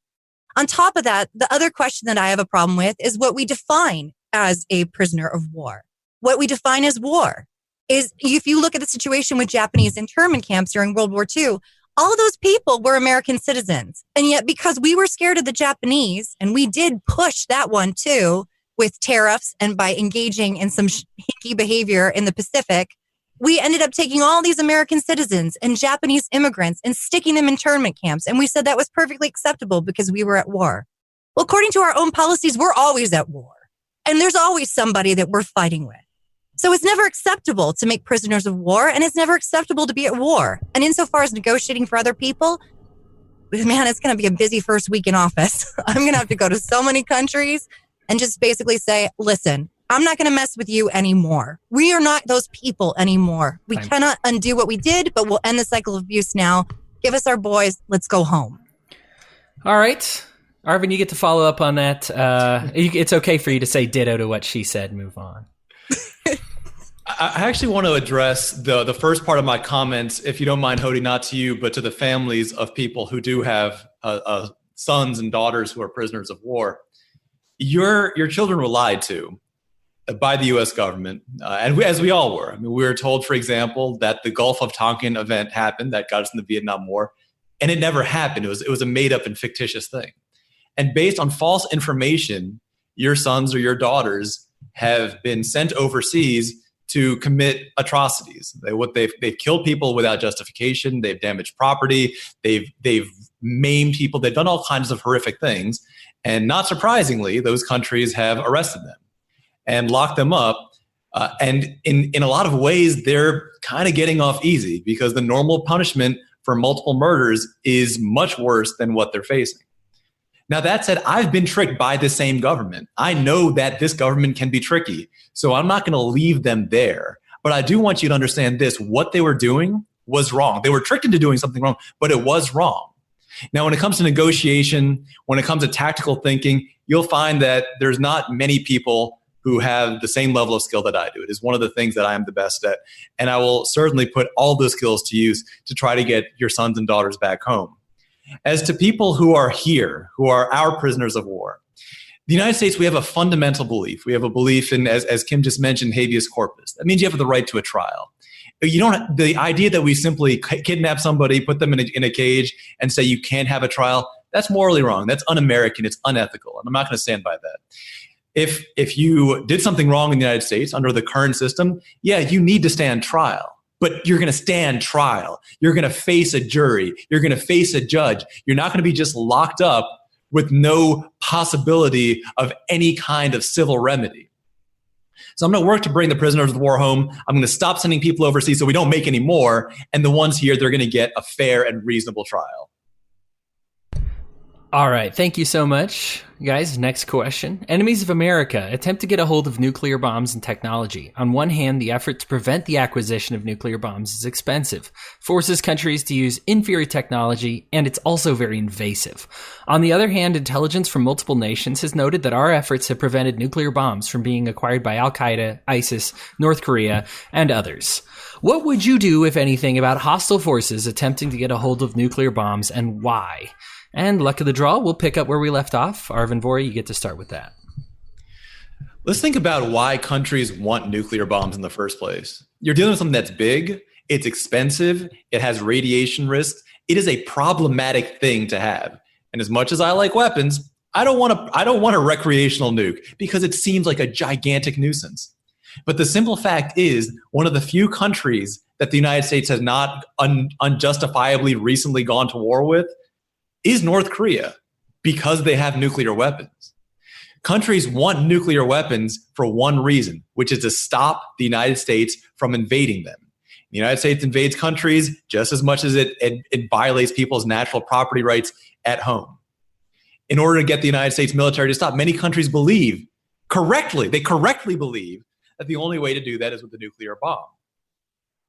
On top of that, the other question that I have a problem with is what we define as a prisoner of war. What we define as war is, if you look at the situation with Japanese internment camps during World War II, all of those people were American citizens. And yet, because we were scared of the Japanese, and we did push that one too, with tariffs and by engaging in some hinky behavior in the Pacific, we ended up taking all these American citizens and Japanese immigrants and sticking them in internment camps. And we said that was perfectly acceptable because we were at war. Well, according to our own policies, we're always at war. And there's always somebody that we're fighting with. So it's never acceptable to make prisoners of war, and it's never acceptable to be at war. And insofar as negotiating for other people, man, it's going to be a busy first week in office. I'm going to have to go to so many countries and just basically say, listen, I'm not going to mess with you anymore. We are not those people anymore. We cannot undo what we did, but we'll end the cycle of abuse now. Give us our boys. Let's go home. All right. Arvin, you get to follow up on that. It's okay for you to say ditto to what she said. Move on. I actually want to address the first part of my comments, if you don't mind, Hody, not to you, but to the families of people who do have sons and daughters who are prisoners of war. Your children were lied to. by the U.S. government, and as we all were. I mean, we were told, for example, that the Gulf of Tonkin event happened that got us in the Vietnam War, and it never happened. It was a made-up and fictitious thing. And based on false information, your sons or your daughters have been sent overseas to commit atrocities. They've killed people without justification. They've damaged property. They've maimed people. They've done all kinds of horrific things. And not surprisingly, those countries have arrested them and locked them up. And in a lot of ways, they're kind of getting off easy because the normal punishment for multiple murders is much worse than what they're facing. Now, that said, I've been tricked by the same government. I know that this government can be tricky, so I'm not going to leave them there. But I do want you to understand this. What they were doing was wrong. They were tricked into doing something wrong, but it was wrong. Now, when it comes to negotiation, when it comes to tactical thinking, you'll find that there's not many people who have the same level of skill that I do. It is one of the things that I am the best at. And I will certainly put all those skills to use to try to get your sons and daughters back home. As to people who are here, who are our prisoners of war, the United States, we have a fundamental belief. We have a belief in, as Kim just mentioned, habeas corpus. That means you have the right to a trial. The idea that we simply kidnap somebody, put them in a cage, and say you can't have a trial, that's morally wrong. That's un-American. It's unethical. And I'm not going to stand by that. If you did something wrong in the United States under the current system, yeah, you need to stand trial. But you're going to stand trial. You're going to face a jury. You're going to face a judge. You're not going to be just locked up with no possibility of any kind of civil remedy. So I'm going to work to bring the prisoners of war home. I'm going to stop sending people overseas so we don't make any more. And the ones here, they're going to get a fair and reasonable trial. All right. Thank you so much, guys. Next question. Enemies of America attempt to get a hold of nuclear bombs and technology. On one hand, the effort to prevent the acquisition of nuclear bombs is expensive, forces countries to use inferior technology, and it's also very invasive. On the other hand, intelligence from multiple nations has noted that our efforts have prevented nuclear bombs from being acquired by Al-Qaeda, ISIS, North Korea, and others. What would you do, if anything, about hostile forces attempting to get a hold of nuclear bombs, and why? And luck of the draw, we'll pick up where we left off. Arvin Vohra, you get to start with that. Let's think about why countries want nuclear bombs in the first place. You're dealing with something that's big, it's expensive, it has radiation risks. It is a problematic thing to have. And as much as I like weapons, I don't want a recreational nuke because it seems like a gigantic nuisance. But the simple fact is, one of the few countries that the United States has not unjustifiably recently gone to war with is North Korea, because they have nuclear weapons. Countries want nuclear weapons for one reason, which is to stop the United States from invading them. The United States invades countries just as much as it violates people's natural property rights at home. In order to get the United States military to stop, many countries believe, they correctly believe, that the only way to do that is with a nuclear bomb.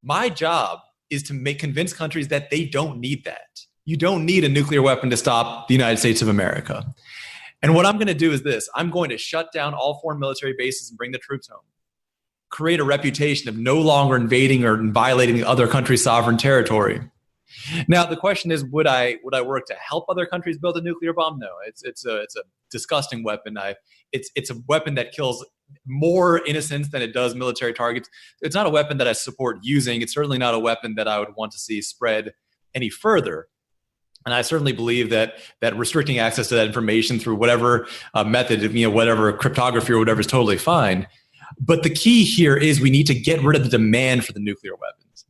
My job is to convince countries that they don't need that. You don't need a nuclear weapon to stop the United States of America. And what I'm going to do is this. I'm going to shut down all foreign military bases and bring the troops home. Create a reputation of no longer invading or violating other countries' sovereign territory. Now, the question is, would I work to help other countries build a nuclear bomb? No, it's a disgusting weapon. It's a weapon that kills more innocents than it does military targets. It's not a weapon that I support using. It's certainly not a weapon that I would want to see spread any further. And I certainly believe that restricting access to that information through whatever method, whatever cryptography or whatever, is totally fine. But the key here is we need to get rid of the demand for the nuclear weapons.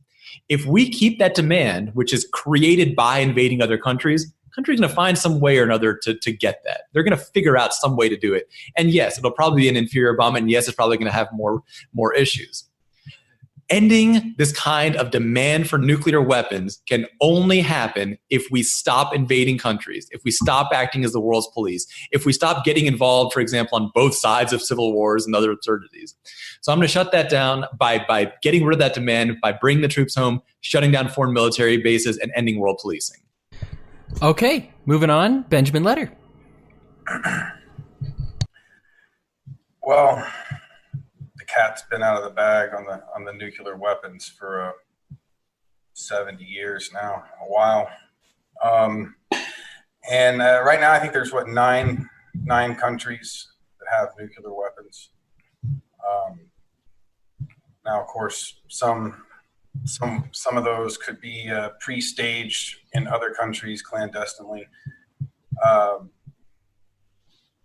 If we keep that demand, which is created by invading other countries, countries are going to find some way or another to get that. They're going to figure out some way to do it. And yes, it'll probably be an inferior bomb. And yes, it's probably going to have more issues. Ending this kind of demand for nuclear weapons can only happen if we stop invading countries, if we stop acting as the world's police, if we stop getting involved, for example, on both sides of civil wars and other absurdities. So I'm going to shut that down by getting rid of that demand, by bringing the troops home, shutting down foreign military bases, and ending world policing. Okay, moving on. Benjamin Letter. Well, cat's been out of the bag on the nuclear weapons for 70 years now, a while. And right now, I think there's nine countries that have nuclear weapons. Now, of course, some of those could be pre-staged in other countries clandestinely.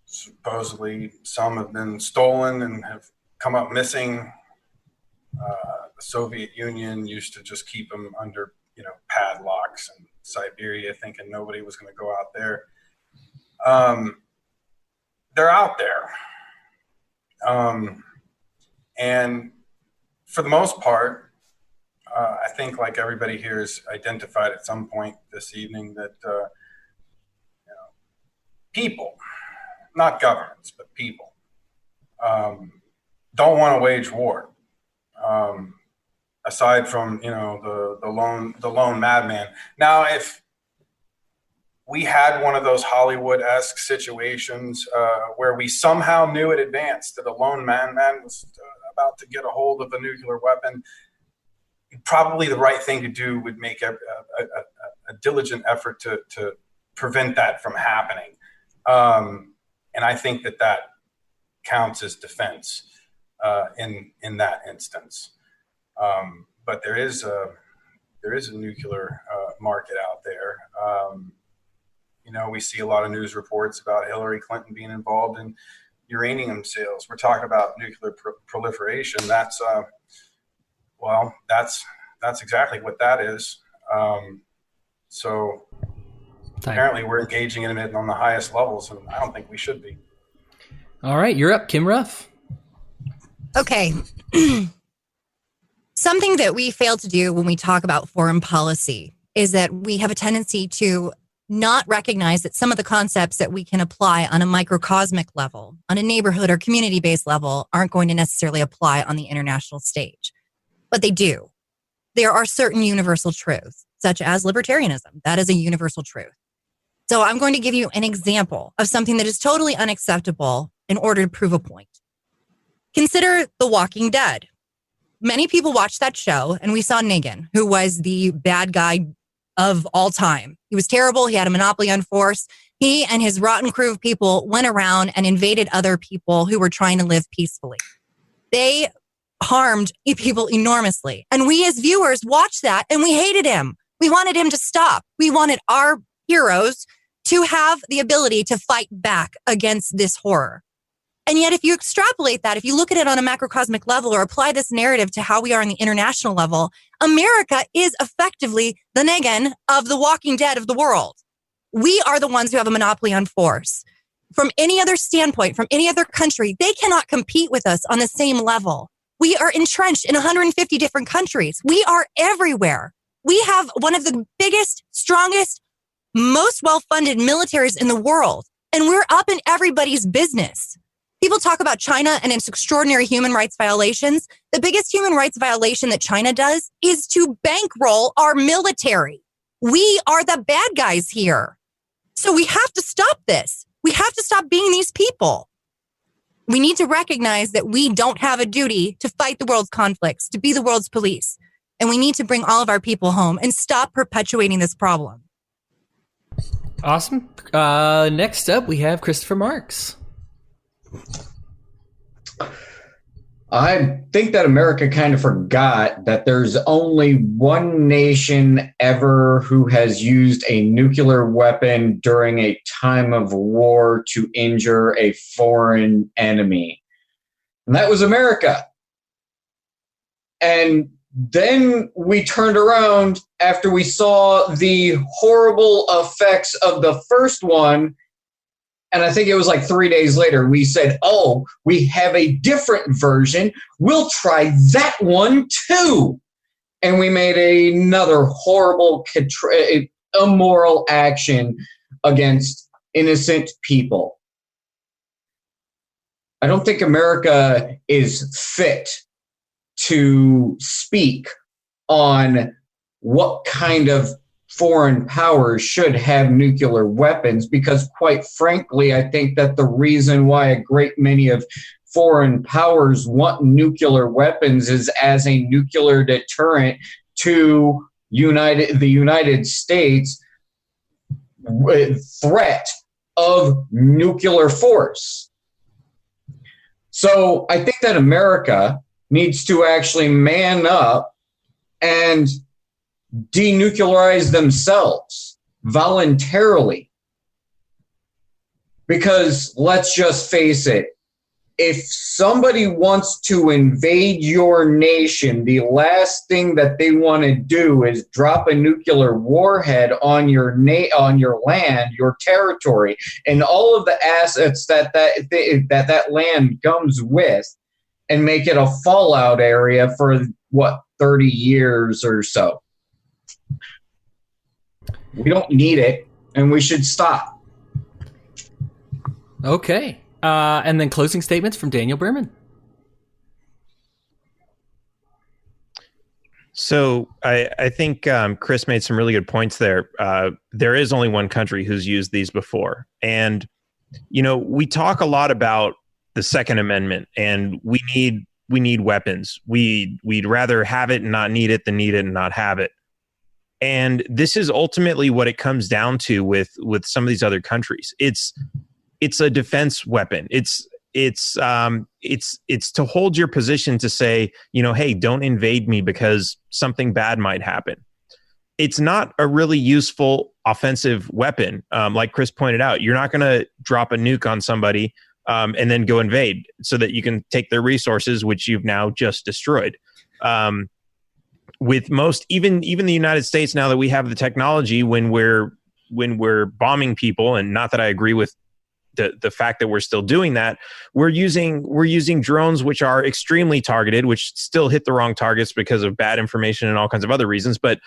Supposedly, some have been stolen and have come up missing. The Soviet Union used to just keep them under, padlocks in Siberia, thinking nobody was going to go out there. They're out there. And for the most part, I think, like everybody here has identified at some point this evening, that people, not governments, but people, don't want to wage war. Aside from the lone madman. Now, if we had one of those Hollywood-esque situations where we somehow knew in advance that a lone madman was about to get a hold of a nuclear weapon, probably the right thing to do would make a diligent effort to prevent that from happening. And I think that counts as defense in that instance. But there is a nuclear market out there. We see a lot of news reports about Hillary Clinton being involved in uranium sales. We're talking about nuclear proliferation. That's exactly what that is. So apparently we're engaging in it on the highest levels, and I don't think we should be. All right, you're up, Kim Ruff. Okay. Something that we fail to do when we talk about foreign policy is that we have a tendency to not recognize that some of the concepts that we can apply on a microcosmic level, on a neighborhood or community-based level, aren't going to necessarily apply on the international stage. But they do. There are certain universal truths, such as libertarianism. That is a universal truth. So I'm going to give you an example of something that is totally unacceptable in order to prove a point. Consider The Walking Dead. Many people watched that show, and we saw Negan, who was the bad guy of all time. He was terrible. He had a monopoly on force. He and his rotten crew of people went around and invaded other people who were trying to live peacefully. They harmed people enormously. And we as viewers watched that, and we hated him. We wanted him to stop. We wanted our heroes to have the ability to fight back against this horror. And yet, if you extrapolate that, if you look at it on a macrocosmic level or apply this narrative to how we are on the international level, America is effectively the Negan of the Walking Dead of the world. We are the ones who have a monopoly on force. From any other standpoint, from any other country, they cannot compete with us on the same level. We are entrenched in 150 different countries. We are everywhere. We have one of the biggest, strongest, most well-funded militaries in the world, and we're up in everybody's business. People talk about China and its extraordinary human rights violations. The biggest human rights violation that China does is to bankroll our military. We are the bad guys here. So we have to stop this. We have to stop being these people. We need to recognize that we don't have a duty to fight the world's conflicts, to be the world's police. And we need to bring all of our people home and stop perpetuating this problem. Awesome. Next up, we have Christopher Marks. I think that America kind of forgot that there's only one nation ever who has used a nuclear weapon during a time of war to injure a foreign enemy. And that was America. And then we turned around after we saw the horrible effects of the first one. And I think it was like 3 days later, we said, oh, we have a different version. We'll try that one too. And we made another horrible, immoral action against innocent people. I don't think America is fit to speak on what kind of foreign powers should have nuclear weapons, because quite frankly, I think that the reason why a great many of foreign powers want nuclear weapons is as a nuclear deterrent to the United States threat of nuclear force. So I think that America needs to actually man up and denuclearize themselves voluntarily. Because let's just face it, if somebody wants to invade your nation, the last thing that they want to do is drop a nuclear warhead on your land, your territory, and all of the assets that land comes with, and make it a fallout area for 30 years or so. We don't need it, and we should stop. Okay. And then closing statements from Daniel Behrman. So I think Chris made some really good points there. There is only one country who's used these before. And, we talk a lot about the Second Amendment, and we need weapons. We'd rather have it and not need it than need it and not have it. And this is ultimately what it comes down to with some of these other countries. It's a defense weapon. It's to hold your position to say, hey, don't invade me because something bad might happen. It's not a really useful offensive weapon. Like Chris pointed out, you're not going to drop a nuke on somebody and then go invade so that you can take their resources, which you've now just destroyed. With most, even the United States, now that we have the technology, when we're bombing people, and not that I agree with the fact that we're still doing that, we're using drones which are extremely targeted, which still hit the wrong targets because of bad information and all kinds of other reasons, but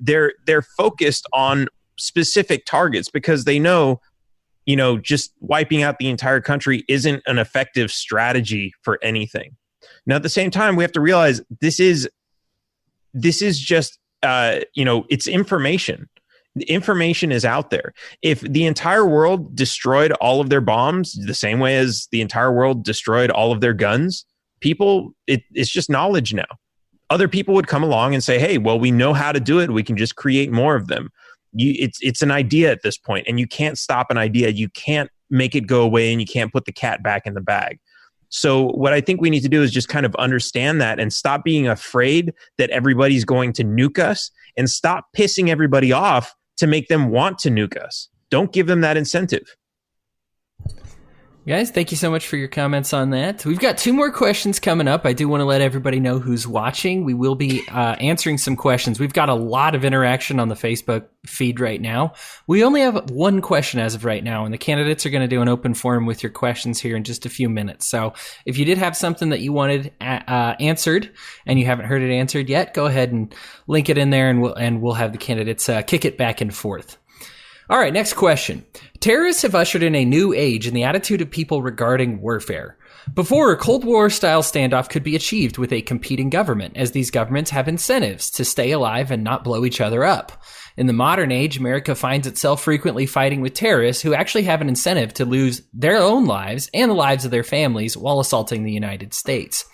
they're focused on specific targets because they know, just wiping out the entire country isn't an effective strategy for anything. Now, at the same time, we have to realize this is just it's information. The information is out there. If the entire world destroyed all of their bombs the same way as the entire world destroyed all of their guns, it's just knowledge now. Other people would come along and say, hey, well, we know how to do it. We can just create more of them. It's an idea at this point, and you can't stop an idea. You can't make it go away, and you can't put the cat back in the bag. So what I think we need to do is just kind of understand that and stop being afraid that everybody's going to nuke us, and stop pissing everybody off to make them want to nuke us. Don't give them that incentive. Guys, thank you so much for your comments on that. We've got 2 more questions coming up. I do want to let everybody know who's watching. We will be answering some questions. We've got a lot of interaction on the Facebook feed right now. We only have 1 question as of right now, and the candidates are going to do an open forum with your questions here in just a few minutes. So if you did have something that you wanted answered and you haven't heard it answered yet, go ahead and link it in there, and we'll have the candidates kick it back and forth. All right, next question. Terrorists have ushered in a new age in the attitude of people regarding warfare. Before, a Cold War-style standoff could be achieved with a competing government, as these governments have incentives to stay alive and not blow each other up. In the modern age, America finds itself frequently fighting with terrorists who actually have an incentive to lose their own lives and the lives of their families while assaulting the United States.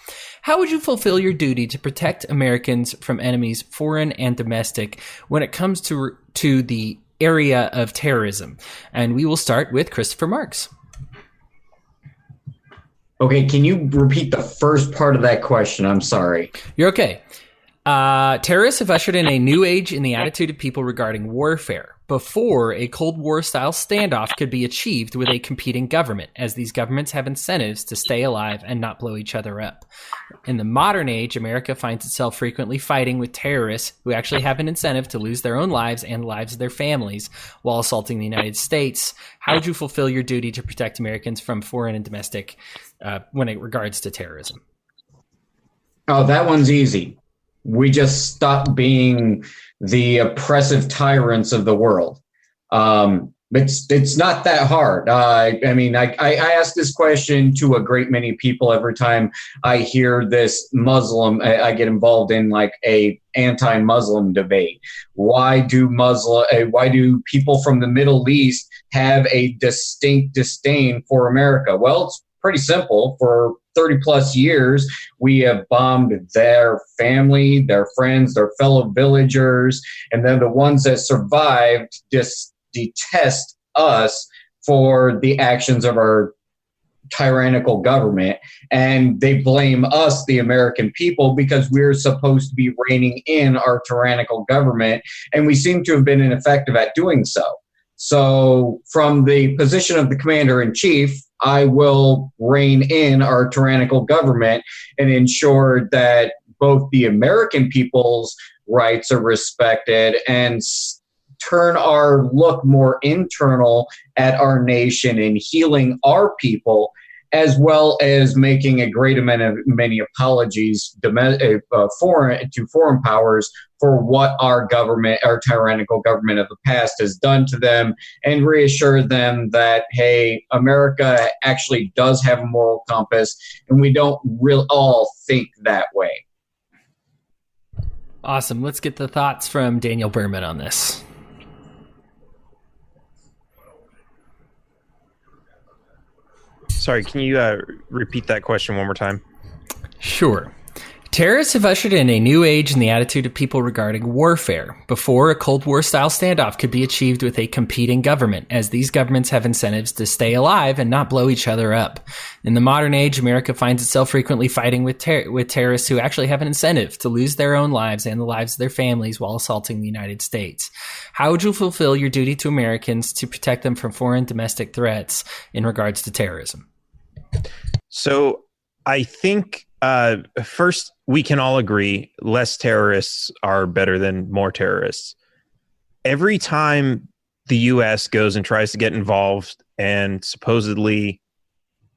How would you fulfill your duty to protect Americans from enemies, foreign and domestic, when it comes to the area of terrorism? And we will start with Christopher Marks. Okay, can you repeat the first part of that question? I'm sorry. You're okay. Terrorists have ushered in a new age in the attitude of people regarding warfare. Before, a Cold War-style standoff could be achieved with a competing government, as these governments have incentives to stay alive and not blow each other up. In the modern age, America finds itself frequently fighting with terrorists who actually have an incentive to lose their own lives and the lives of their families while assaulting the United States. How would you fulfill your duty to protect Americans from foreign and domestic when it regards to terrorism? Oh, that one's easy. We just stop being the oppressive tyrants of the world. It's not that hard. I ask this question to a great many people every time I hear this Muslim. I get involved in like a anti-Muslim debate. Why do people from the Middle East have a distinct disdain for America? Well, it's pretty simple. For 30 plus years, we have bombed their family, their friends, their fellow villagers, and then the ones that survived just detest us for the actions of our tyrannical government, and they blame us, the American people, because we're supposed to be reining in our tyrannical government, and we seem to have been ineffective at doing so. So from the position of the commander-in-chief, I will rein in our tyrannical government and ensure that both the American people's rights are respected and turn our look more internal at our nation and healing our people, as well as making a great many apologies to foreign powers for what our government, our tyrannical government of the past has done to them, and reassure them that, hey, America actually does have a moral compass, and we don't all think that way. Awesome. Let's get the thoughts from Daniel Behrman on this. Sorry, can you repeat that question one more time? Sure. Terrorists have ushered in a new age in the attitude of people regarding warfare. Before, a Cold War-style standoff could be achieved with a competing government, as these governments have incentives to stay alive and not blow each other up. In the modern age, America finds itself frequently fighting with terrorists who actually have an incentive to lose their own lives and the lives of their families while assaulting the United States. How would you fulfill your duty to Americans to protect them from foreign domestic threats in regards to terrorism? So I think first, we can all agree less terrorists are better than more terrorists. Every time the U.S. goes and tries to get involved and supposedly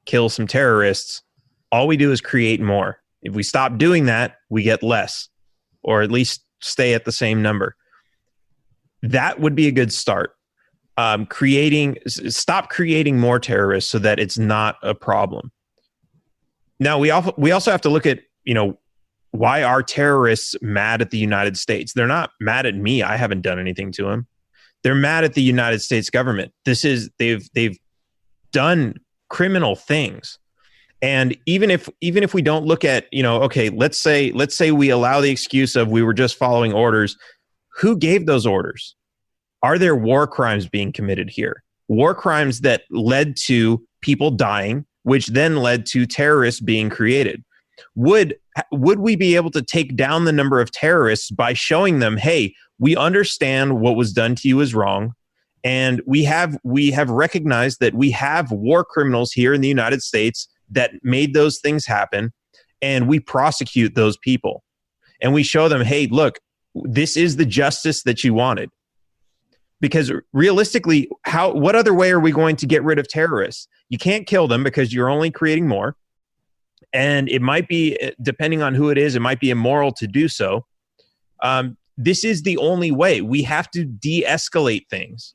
kill some terrorists, all we do is create more. If we stop doing that, we get less, or at least stay at the same number. That would be a good start. Stop creating more terrorists so that it's not a problem. Now, we also have to look at, why are terrorists mad at the United States? They're not mad at me. I haven't done anything to them. They're mad at the United States government. They've done criminal things. And even if we don't look at, okay, let's say we allow the excuse of we were just following orders. Who gave those orders? Are there war crimes being committed here? War crimes that led to people dying, which then led to terrorists being created. Would we be able to take down the number of terrorists by showing them, hey, we understand what was done to you is wrong, and we have recognized that we have war criminals here in the United States that made those things happen, and we prosecute those people. And we show them, hey, look, this is the justice that you wanted. Because realistically, what other way are we going to get rid of terrorists? You can't kill them because you're only creating more. And it might be, depending on who it is, it might be immoral to do so. This is the only way. We have to de-escalate things.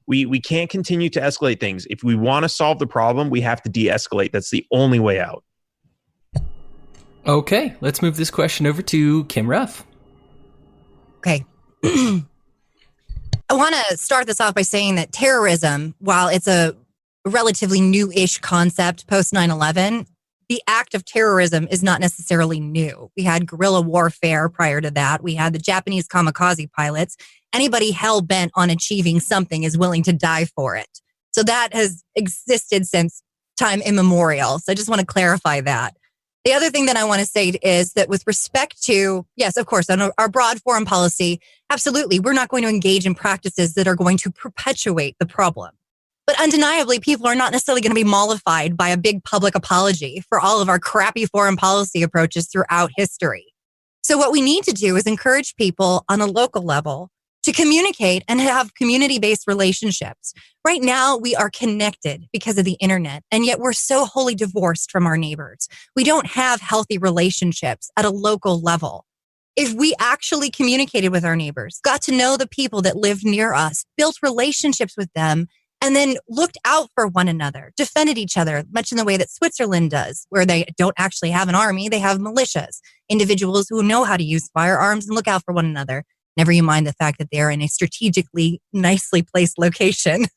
We can't continue to escalate things. If we want to solve the problem, we have to de-escalate. That's the only way out. Okay, let's move this question over to Kim Ruff. Okay. I want to start this off by saying that terrorism, while it's a relatively new-ish concept post 9/11, the act of terrorism is not necessarily new. We had guerrilla warfare prior to that. We had the Japanese kamikaze pilots. Anybody hell-bent on achieving something is willing to die for it. So that has existed since time immemorial. So I just want to clarify that. The other thing that I want to say is that with respect to, yes, of course, on our broad foreign policy, absolutely, we're not going to engage in practices that are going to perpetuate the problem. But undeniably, people are not necessarily going to be mollified by a big public apology for all of our crappy foreign policy approaches throughout history. So what we need to do is encourage people on a local level to communicate and have community-based relationships. Right now, we are connected because of the internet, and yet we're so wholly divorced from our neighbors. We don't have healthy relationships at a local level. If we actually communicated with our neighbors, got to know the people that lived near us, built relationships with them, and then looked out for one another, defended each other, much in the way that Switzerland does, where they don't actually have an army, they have militias, individuals who know how to use firearms and look out for one another. Never you mind the fact that they're in a strategically nicely placed location.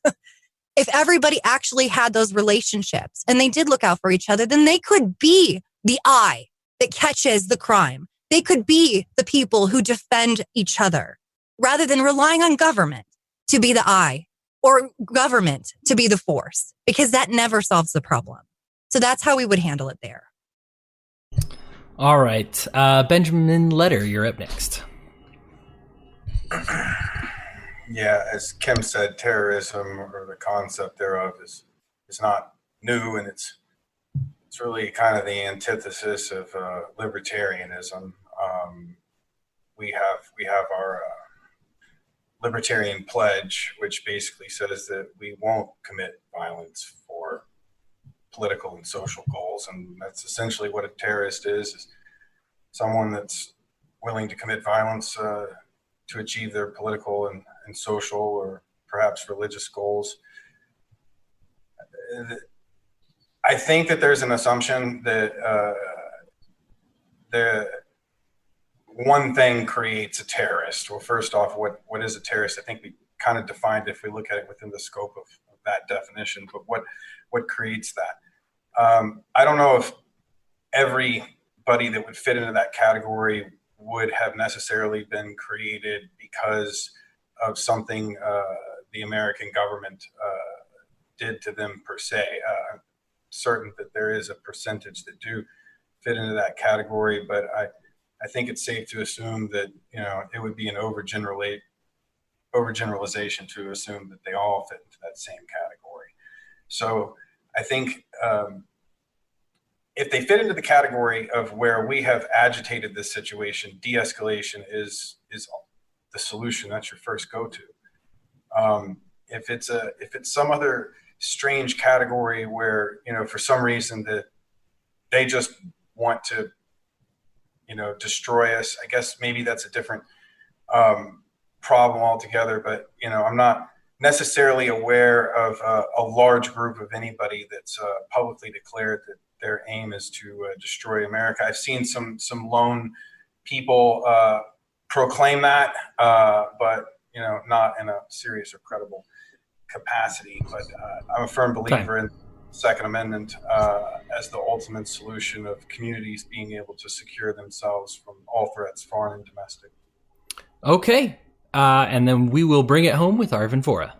If everybody actually had those relationships and they did look out for each other, then they could be the eye that catches the crime. They could be the people who defend each other rather than relying on government to be the eye or government to be the force, because that never solves the problem. So that's how we would handle it there. All right. Benjamin Letter, you're up next. Yeah, as Kim said, terrorism or the concept thereof is not new, and it's really kind of the antithesis of libertarianism. We have our libertarian pledge, which basically says that we won't commit violence for political and social goals, and that's essentially what a terrorist is someone that's willing to commit violence to achieve their political and social or perhaps religious goals. I think that there's an assumption that the one thing creates a terrorist. Well, first off, what is a terrorist? I think we kind of defined it if we look at it within the scope of that definition, but what creates that? I don't know if everybody that would fit into that category would have necessarily been created because of something the American government did to them per se. I'm certain that there is a percentage that do fit into that category, but I think it's safe to assume that, it would be an overgeneralization to assume that they all fit into that same category. So I think if they fit into the category of where we have agitated this situation, de-escalation is the solution. That's your first go-to. If it's some other strange category where, for some reason that they just want to, destroy us, I guess maybe that's a different problem altogether. But, I'm not necessarily aware of a large group of anybody that's publicly declared that their aim is to destroy America. I've seen some lone people proclaim that, but not in a serious or credible capacity. But I'm a firm believer in the Second Amendment as the ultimate solution of communities being able to secure themselves from all threats, foreign and domestic. Okay, and then we will bring it home with Arvin Vohra.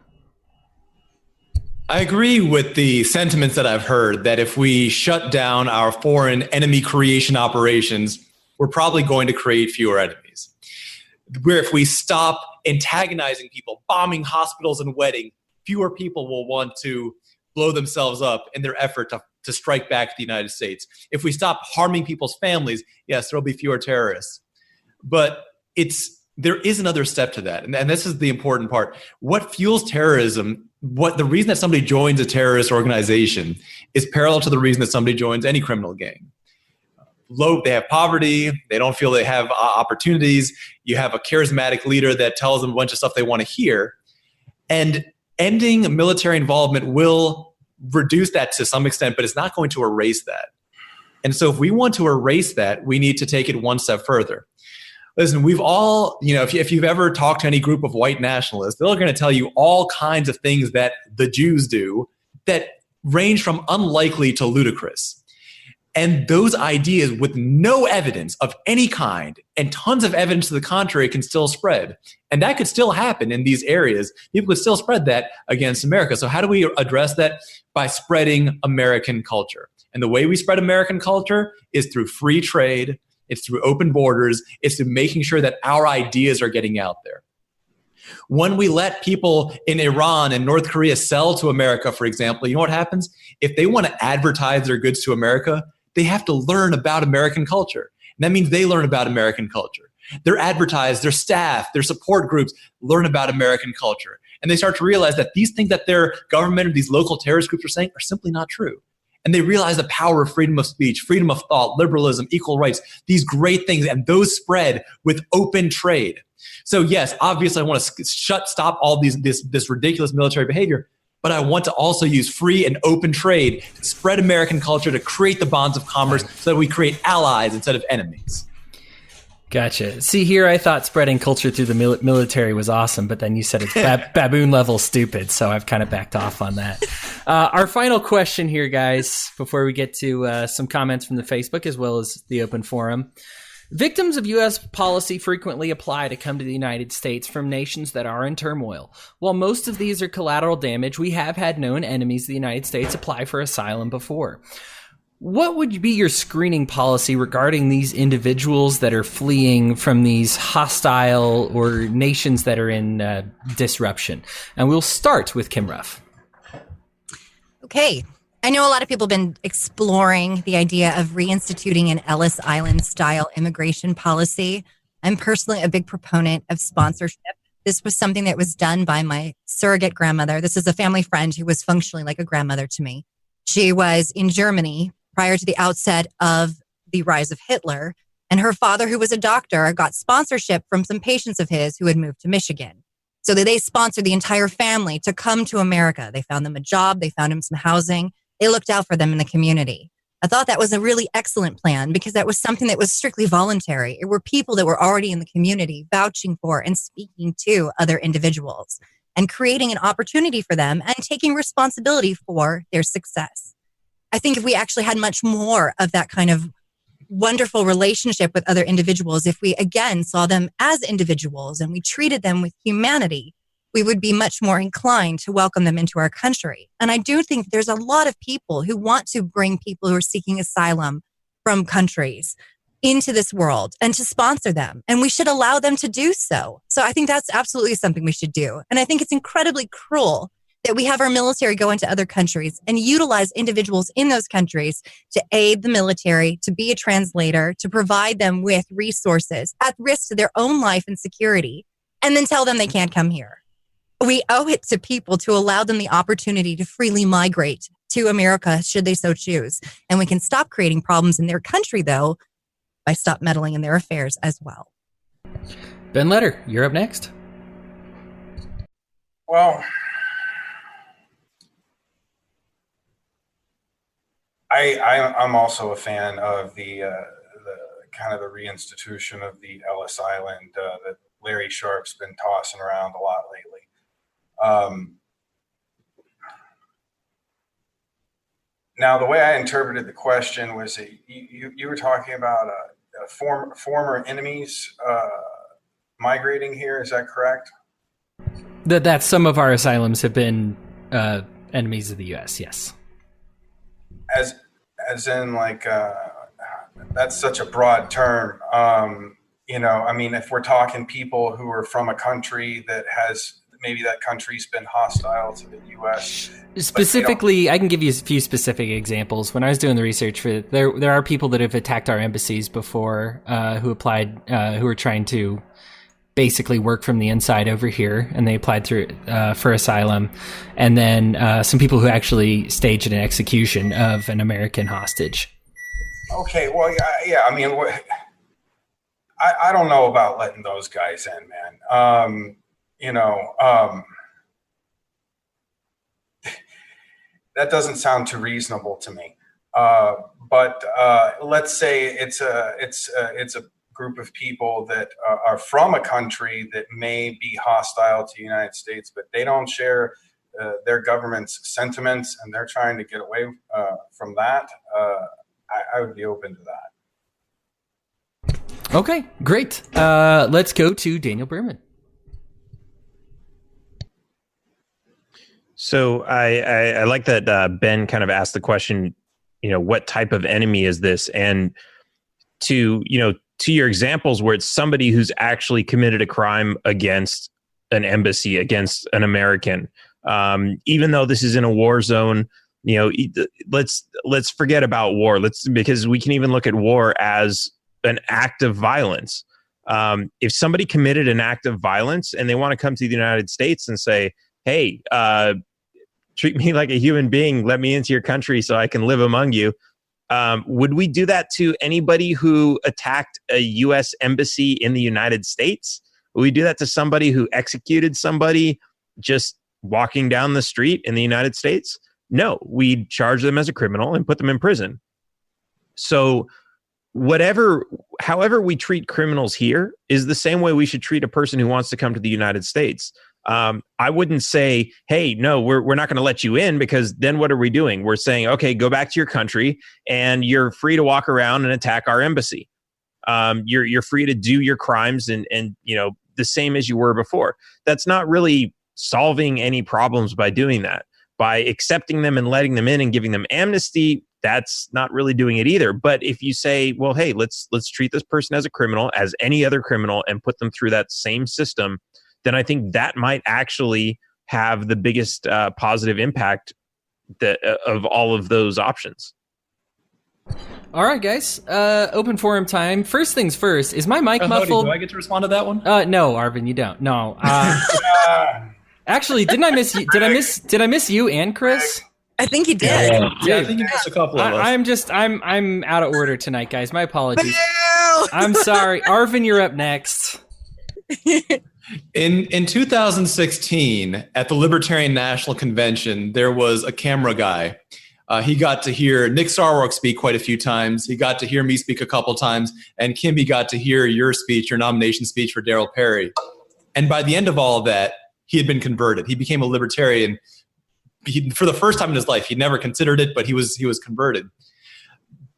I agree with the sentiments that I've heard that if we shut down our foreign enemy creation operations, we're probably going to create fewer enemies. Where if we stop antagonizing people, bombing hospitals and weddings, fewer people will want to blow themselves up in their effort to strike back at the United States. If we stop harming people's families, yes, there'll be fewer terrorists. But there is another step to that. And this is the important part. What fuels terrorism, the reason that somebody joins a terrorist organization is parallel to the reason that somebody joins any criminal gang. They have poverty. They don't feel they have opportunities. You have a charismatic leader that tells them a bunch of stuff they want to hear. And ending military involvement will reduce that to some extent, but it's not going to erase that. And so if we want to erase that, we need to take it one step further. Listen, we've all, if you've ever talked to any group of white nationalists, they're going to tell you all kinds of things that the Jews do that range from unlikely to ludicrous. And those ideas with no evidence of any kind and tons of evidence to the contrary can still spread. And that could still happen in these areas. People could still spread that against America. So how do we address that? By spreading American culture. And the way we spread American culture is through free trade. It's through open borders. It's through making sure that our ideas are getting out there. When we let people in Iran and North Korea sell to America, for example, you know what happens? If they want to advertise their goods to America, they have to learn about American culture. And that means they learn about American culture. They're advertised, their staff, their support groups learn about American culture. And they start to realize that these things that their government or these local terrorist groups are saying are simply not true. And they realize the power of freedom of speech, freedom of thought, liberalism, equal rights, these great things, and those spread with open trade. So yes, obviously I want to stop all this ridiculous military behavior, but I want to also use free and open trade to spread American culture, to create the bonds of commerce so that we create allies instead of enemies. Gotcha. See, here I thought spreading culture through the military was awesome, but then you said it's baboon level stupid, so I've kind of backed off on that. Our final question here, guys, before we get to some comments from the Facebook as well as the open forum. Victims of U.S. policy frequently apply to come to the United States from nations that are in turmoil. While most of these are collateral damage, we have had known enemies of the United States apply for asylum before. What would be your screening policy regarding these individuals that are fleeing from these hostile or nations that are in disruption? And we'll start with Kim Ruff. Okay. I know a lot of people have been exploring the idea of reinstituting an Ellis Island style immigration policy. I'm personally a big proponent of sponsorship. This was something that was done by my surrogate grandmother. This is a family friend who was functionally like a grandmother to me. She was in Germany prior to the outset of the rise of Hitler, and her father, who was a doctor, got sponsorship from some patients of his who had moved to Michigan. So that they sponsored the entire family to come to America. They found them a job, they found them some housing. They looked out for them in the community. I thought that was a really excellent plan because that was something that was strictly voluntary. It were people that were already in the community vouching for and speaking to other individuals and creating an opportunity for them and taking responsibility for their success. I think if we actually had much more of that kind of wonderful relationship with other individuals, if we again saw them as individuals and we treated them with humanity, we would be much more inclined to welcome them into our country. And I do think there's a lot of people who want to bring people who are seeking asylum from countries into this world and to sponsor them. And we should allow them to do so. So I think that's absolutely something we should do. And I think it's incredibly cruel that we have our military go into other countries and utilize individuals in those countries to aid the military, to be a translator, to provide them with resources at risk to their own life and security, and then tell them they can't come here. We owe it to people to allow them the opportunity to freely migrate to America should they so choose. And we can stop creating problems in their country, though, by stop meddling in their affairs as well. Ben Letter, you're up next. Well, I'm also a fan of the kind of the reinstitution of the Ellis Island that Larry Sharp's been tossing around a lot lately. Now, the way I interpreted the question was that you were talking about former enemies migrating here. Is that correct? That some of our asylums have been enemies of the U.S., yes. As in, like, that's such a broad term. I mean, if we're talking people who are from a country that has, maybe that country's been hostile to the U.S. Specifically, I can give you a few specific examples. When I was doing the research for it, there are people that have attacked our embassies before who applied, who were trying to basically work from the inside over here, and they applied through for asylum. And then some people who actually staged an execution of an American hostage. Okay, well, yeah. I mean, I don't know about letting those guys in, man. That doesn't sound too reasonable to me. But let's say it's a group of people that are from a country that may be hostile to the United States, but they don't share their government's sentiments, and they're trying to get away from that. I would be open to that. Okay, great. Let's go to Daniel Behrman. So I like that Ben kind of asked the question, what type of enemy is this? And to your examples where it's somebody who's actually committed a crime against an embassy, against an American, even though this is in a war zone, let's forget about war. Because we can even look at war as an act of violence. If somebody committed an act of violence and they want to come to the United States and say, hey, treat me like a human being, let me into your country so I can live among you. Would we do that to anybody who attacked a U.S. embassy in the United States? Would we do that to somebody who executed somebody just walking down the street in the United States? No, we'd charge them as a criminal and put them in prison. So however we treat criminals here is the same way we should treat a person who wants to come to the United States. I wouldn't say, hey, no, we're not going to let you in, because then what are we doing? We're saying, okay, go back to your country and you're free to walk around and attack our embassy. You're free to do your crimes and the same as you were before. That's not really solving any problems by doing that. By accepting them and letting them in and giving them amnesty, that's not really doing it either. But if you say, well, hey, let's treat this person as a criminal, as any other criminal, and put them through that same system, then I think that might actually have the biggest positive impact of all of those options. All right, guys. Open forum time. First things first. Is my mic muffled? Do I get to respond to that one? No, Arvin, you don't. No. Actually, didn't I miss you? Did I miss you and Chris? I think you did. Yeah, I think you missed a couple of us. I'm out of order tonight, guys. My apologies. I'm sorry. Arvin, you're up next. In 2016, at the Libertarian National Convention, there was a camera guy. He got to hear Nick Sarwark speak quite a few times. He got to hear me speak a couple times. And Kimby got to hear your speech, your nomination speech for Darryl Perry. And by the end of all of that, he had been converted. He became a libertarian. For the first time in his life, he'd never considered it, but he was converted.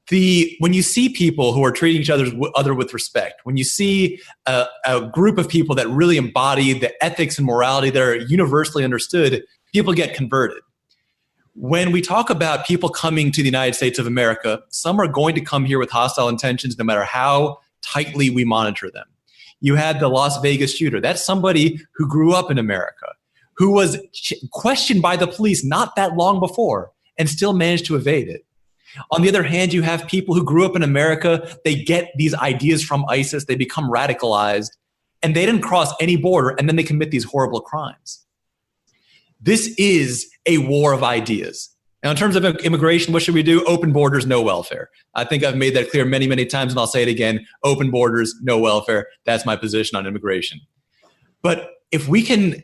When you see people who are treating each other with respect, when you see a group of people that really embody the ethics and morality that are universally understood, people get converted. When we talk about people coming to the United States of America, some are going to come here with hostile intentions no matter how tightly we monitor them. You had the Las Vegas shooter. That's somebody who grew up in America, who was questioned by the police not that long before and still managed to evade it. On the other hand, you have people who grew up in America. They get these ideas from ISIS. They become radicalized, and they didn't cross any border, and then they commit these horrible crimes. This is a war of ideas. Now, in terms of immigration, what should we do? Open borders, no welfare. I think I've made that clear many, many times, and I'll say it again. Open borders, no welfare. That's my position on immigration. But if we can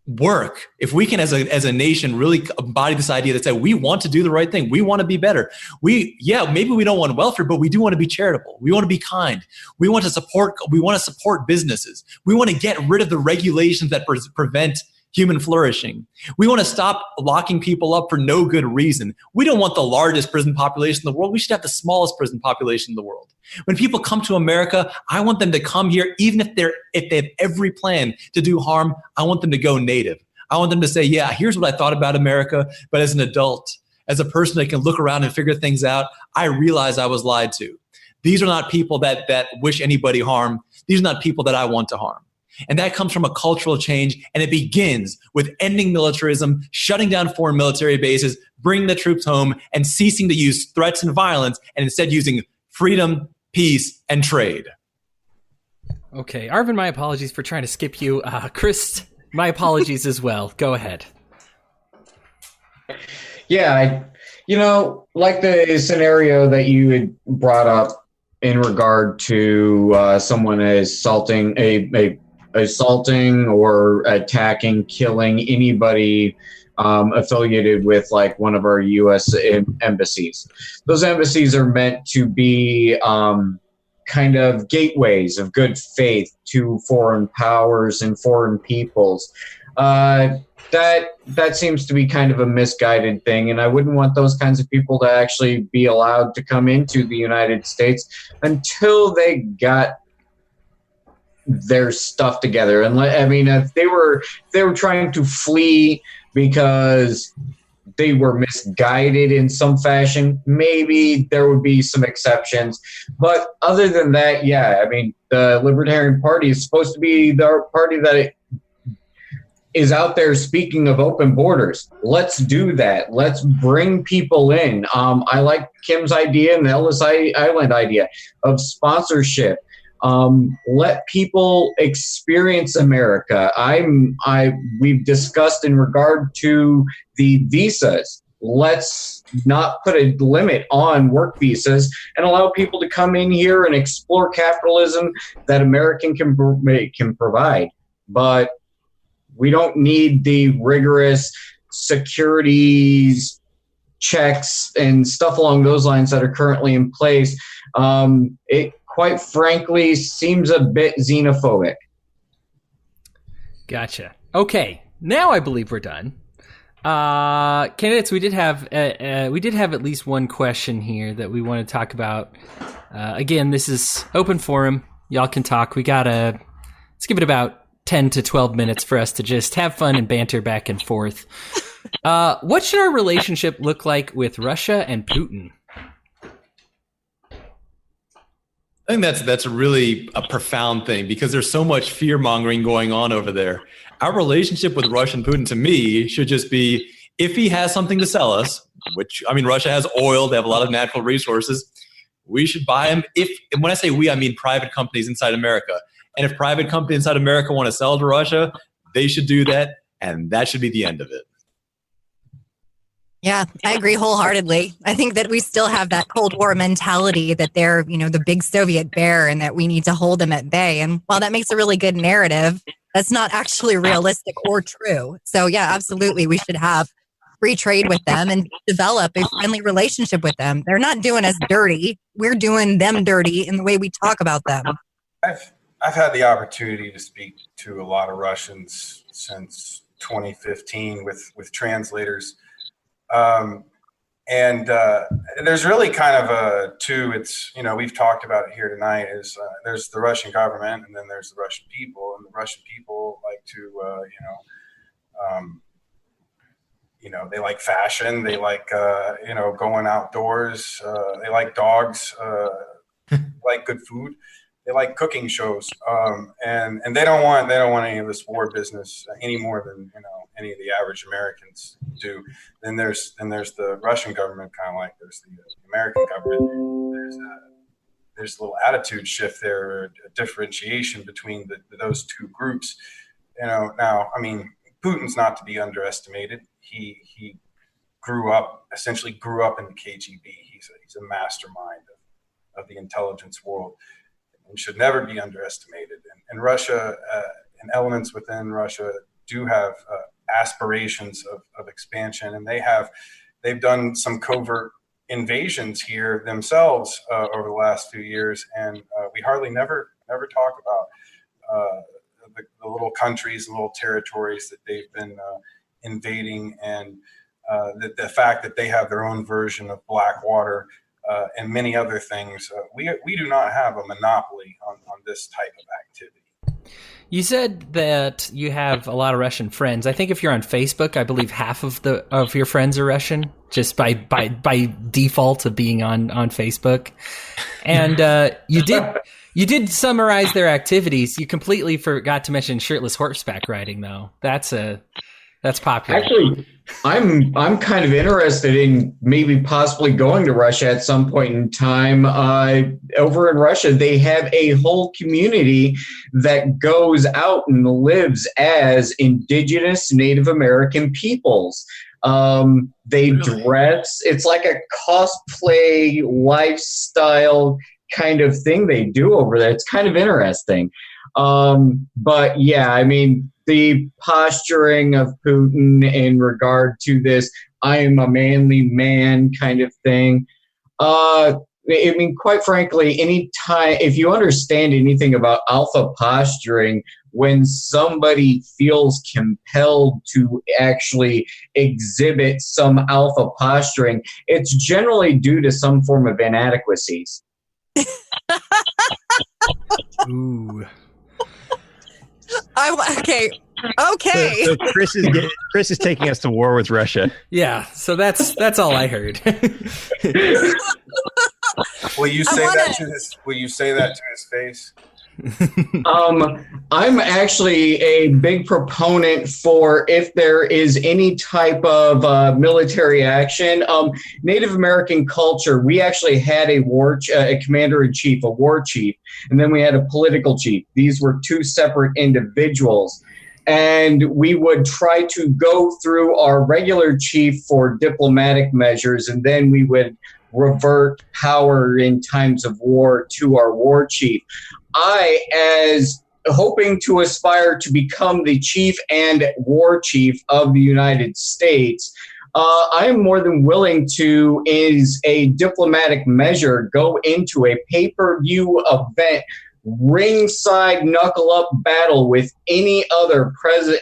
work, if we can as a nation really embody this idea that said we want to do the right thing, we want to be better. Maybe we don't want welfare, but we do want to be charitable. We want to be kind. We want to support businesses. We want to get rid of the regulations that prevent human flourishing. We want to stop locking people up for no good reason. We don't want the largest prison population in the world. We should have the smallest prison population in the world. When people come to America, I want them to come here, even if they have every plan to do harm. I want them to go native. I want them to say, yeah, here's what I thought about America, but as an adult, as a person that can look around and figure things out, I realize I was lied to. These are not people that wish anybody harm. These are not people that I want to harm. And that comes from a cultural change, and it begins with ending militarism, shutting down foreign military bases, bringing the troops home, and ceasing to use threats and violence, and instead using freedom, peace, and trade. Okay, Arvin, my apologies for trying to skip you. Chris, my apologies as well. Go ahead. Yeah, like the scenario that you had brought up in regard to someone assaulting or attacking, killing anybody affiliated with like one of our U.S. embassies. Those embassies are meant to be kind of gateways of good faith to foreign powers and foreign peoples. That seems to be kind of a misguided thing, and I wouldn't want those kinds of people to actually be allowed to come into the United States until they got their stuff together. And I mean, if they were trying to flee because they were misguided in some fashion, maybe there would be some exceptions. But other than that, yeah, I mean, the Libertarian Party is supposed to be the party that is out there speaking of open borders. Let's do that. Let's bring people in. I like Kim's idea and the Ellis Island idea of sponsorship. Let people experience America. We've discussed in regard to the visas. Let's not put a limit on work visas and allow people to come in here and explore capitalism that American can provide. But we don't need the rigorous securities checks and stuff along those lines that are currently in place. It quite frankly seems a bit xenophobic. Gotcha. Okay, now I believe we're done. Candidates, we did have at least one question here that we want to talk about. Again, this is open forum. Y'all can talk. Let's give it about 10 to 12 minutes for us to just have fun and banter back and forth. What should our relationship look like with Russia and Putin? I think that's really a profound thing because there's so much fear mongering going on over there. Our relationship with Russia and Putin, to me, should just be if he has something to sell us, which, I mean, Russia has oil, they have a lot of natural resources, we should buy them. And when I say we, I mean private companies inside America. And if private companies inside America want to sell to Russia, they should do that, and that should be the end of it. Yeah, I agree wholeheartedly. I think that we still have that Cold War mentality that they're, the big Soviet bear and that we need to hold them at bay. And while that makes a really good narrative, that's not actually realistic or true. So yeah, absolutely. We should have free trade with them and develop a friendly relationship with them. They're not doing us dirty. We're doing them dirty in the way we talk about them. I've had the opportunity to speak to a lot of Russians since 2015 with translators. And there's really kind of it's, we've talked about it here tonight is there's the Russian government and then there's the Russian people, and the Russian people like to, they like fashion. They like, going outdoors. They like dogs, like good food. They like cooking shows, and they don't want any of this war business any more than any of the average Americans do. Then there's the Russian government, kind of like there's the American government. There's a little attitude shift there, a differentiation between those two groups. Now, I mean, Putin's not to be underestimated. He essentially grew up in the KGB. He's a mastermind of the intelligence world, and should never be underestimated. And Russia and elements within Russia do have aspirations of expansion, and they've done some covert invasions here themselves over the last few years, and we hardly never talk about the little countries and little territories that they've been invading, and the fact that they have their own version of Blackwater. And many other things. We do not have a monopoly on this type of activity. You said that you have a lot of Russian friends. I think if you're on Facebook, I believe half of your friends are Russian, just by default of being on Facebook. And you did summarize their activities. You completely forgot to mention shirtless horseback riding, though. That's popular. Actually, I'm kind of interested in maybe possibly going to Russia at some point in time. Over in Russia, they have a whole community that goes out and lives as indigenous Native American peoples. They dress. It's like a cosplay lifestyle kind of thing they do over there. It's kind of interesting. But yeah, I mean, the posturing of Putin in regard to this, I am a manly man kind of thing. I mean, quite frankly, if you understand anything about alpha posturing, when somebody feels compelled to actually exhibit some alpha posturing, it's generally due to some form of inadequacies. Ooh. Okay. So Chris is taking us to war with Russia. Yeah, so that's all I heard. Will you say that to his face? I'm actually a big proponent for if there is any type of military action. Native American culture, we actually had a commander-in-chief, a war chief, and then we had a political chief. These were two separate individuals. And we would try to go through our regular chief for diplomatic measures, and then we would revert power in times of war to our war chief. I, as hoping to aspire to become the chief and war chief of the United States, I am more than willing to, as a diplomatic measure, go into a pay-per-view event ringside knuckle up battle with any other president,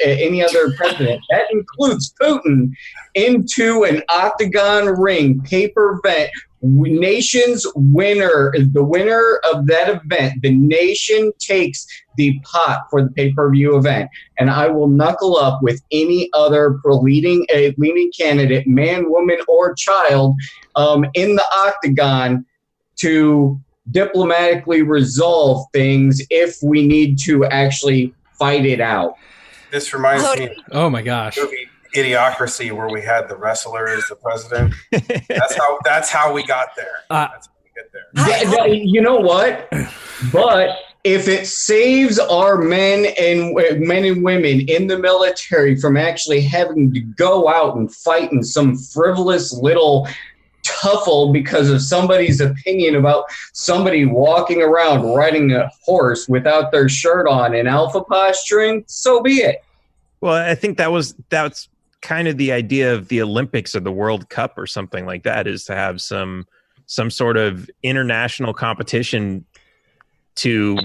that includes Putin, into an octagon ring paper event. Nation's winner, the winner of that event, the nation takes the pot for the pay-per-view event, and I will knuckle up with any other leading candidate, man, woman, or child, in the octagon to diplomatically resolve things if we need to actually fight it out. This reminds me of Oh my gosh. the movie Idiocracy, where we had the wrestler as the president. That's how we got there. That's how we get there. You know what? But if it saves our men and women in the military from actually having to go out and fight in some frivolous little tuffle because of somebody's opinion about somebody walking around riding a horse without their shirt on and alpha posturing, so be it. Well, I think that's kind of the idea of the Olympics or the World Cup or something like that, is to have some sort of international competition to,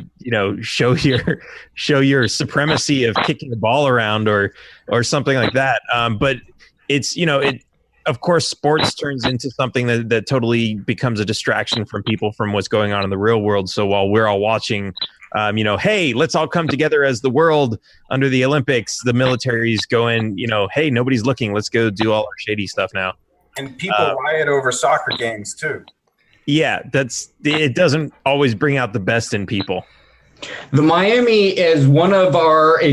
show your supremacy of kicking the ball around or something like that. But it's, of course, sports turns into something that totally becomes a distraction from people from what's going on in the real world. So while we're all watching, hey, let's all come together as the world under the Olympics, the military's going, hey, nobody's looking. Let's go do all our shady stuff now. And people riot over soccer games too. Yeah, it doesn't always bring out the best in people. The Miami is one of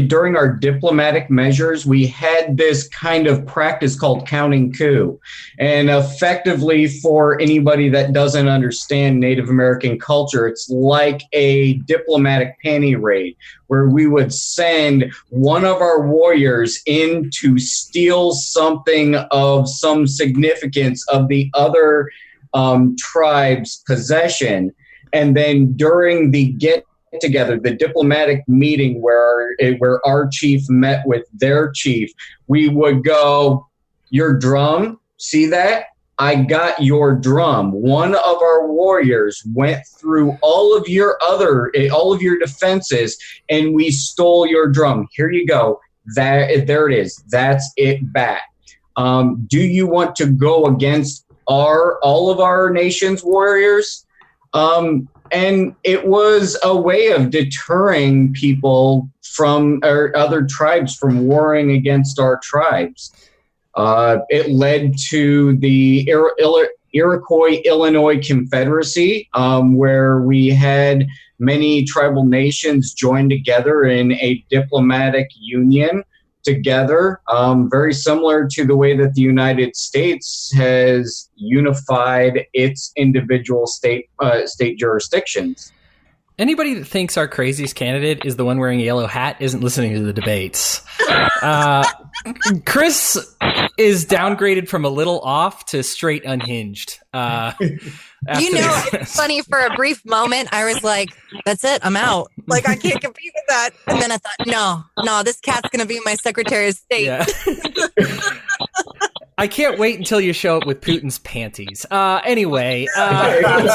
during our diplomatic measures, we had this kind of practice called counting coup. And effectively, for anybody that doesn't understand Native American culture, it's like a diplomatic panty raid where we would send one of our warriors in to steal something of some significance of the other tribe's possession. And then during the together, the diplomatic meeting where our chief met with their chief, we would go, your drum, see that? I got your drum. One of our warriors went through all of your defenses and we stole your drum. Here you go. There it is. That's it back. Do you want to go against all of our nation's warriors? And it was a way of deterring people from or other tribes from warring against our tribes. It led to the Iroquois-Illinois Confederacy, where we had many tribal nations join together in a diplomatic union together, very similar to the way that the United States has unified its individual state jurisdictions. Anybody that thinks our craziest candidate is the one wearing a yellow hat isn't listening to the debates. Chris is downgraded from a little off to straight unhinged. It's funny, for a brief moment, I was like, that's it, I'm out. Like, I can't compete with that. And then I thought, no, this cat's going to be my Secretary of State. Yeah. I can't wait until you show up with Putin's panties. Anyway, guys,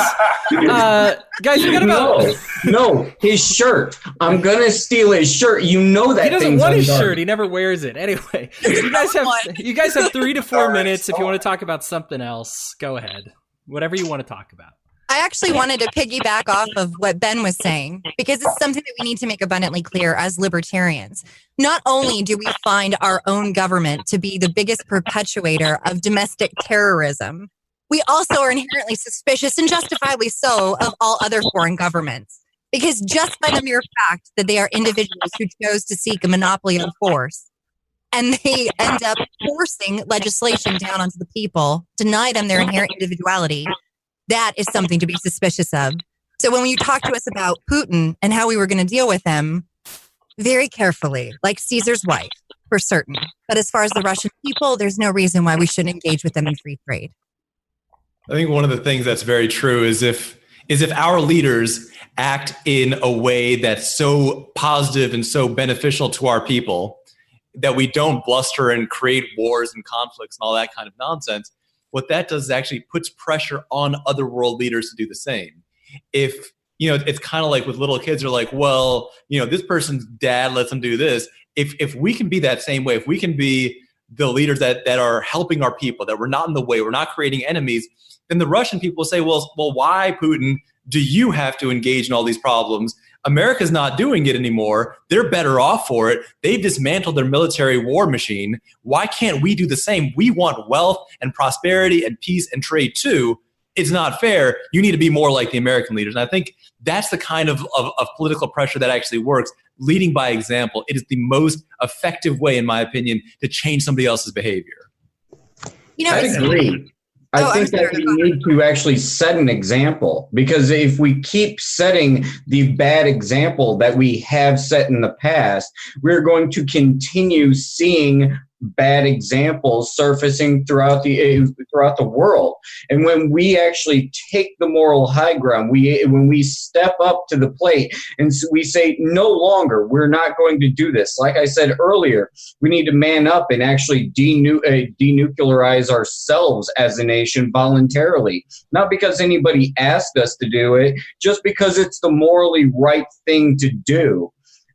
we got about... No, his shirt. I'm going to steal his shirt. You know that. He doesn't want his shirt. He never wears it. Anyway, you guys have 3 to 4 minutes. If you want to talk about something else, go ahead. Whatever you want to talk about. I actually wanted to piggyback off of what Ben was saying, because it's something that we need to make abundantly clear as libertarians. Not only do we find our own government to be the biggest perpetuator of domestic terrorism, we also are inherently suspicious, and justifiably so, of all other foreign governments. Because just by the mere fact that they are individuals who chose to seek a monopoly on force, and they end up forcing legislation down onto the people, deny them their inherent individuality, that is something to be suspicious of. So when you talk to us about Putin and how we were going to deal with him, very carefully, like Caesar's wife, for certain. But as far as the Russian people, there's no reason why we shouldn't engage with them in free trade. I think one of the things that's very true is if our leaders act in a way that's so positive and so beneficial to our people, that we don't bluster and create wars and conflicts and all that kind of nonsense, what that does is actually puts pressure on other world leaders to do the same. If it's kind of like with little kids are like, well, this person's dad lets them do this. If we can be that same way, if we can be the leaders that are helping our people, that we're not in the way, we're not creating enemies, then the Russian people will say, well, why, Putin, do you have to engage in all these problems? America's not doing it anymore. They're better off for it. They've dismantled their military war machine. Why can't we do the same? We want wealth and prosperity and peace and trade too. It's not fair. You need to be more like the American leaders. And I think that's the kind of political pressure that actually works. Leading by example. It is the most effective way, in my opinion, to change somebody else's behavior. I agree. I think that we need to actually set an example, because if we keep setting the bad example that we have set in the past, we're going to continue seeing bad examples surfacing throughout the world. And when we actually take the moral high ground, when we step up to the plate and we say, no longer, we're not going to do this. Like I said earlier, we need to man up and actually denuclearize ourselves as a nation voluntarily, not because anybody asked us to do it, just because it's the morally right thing to do.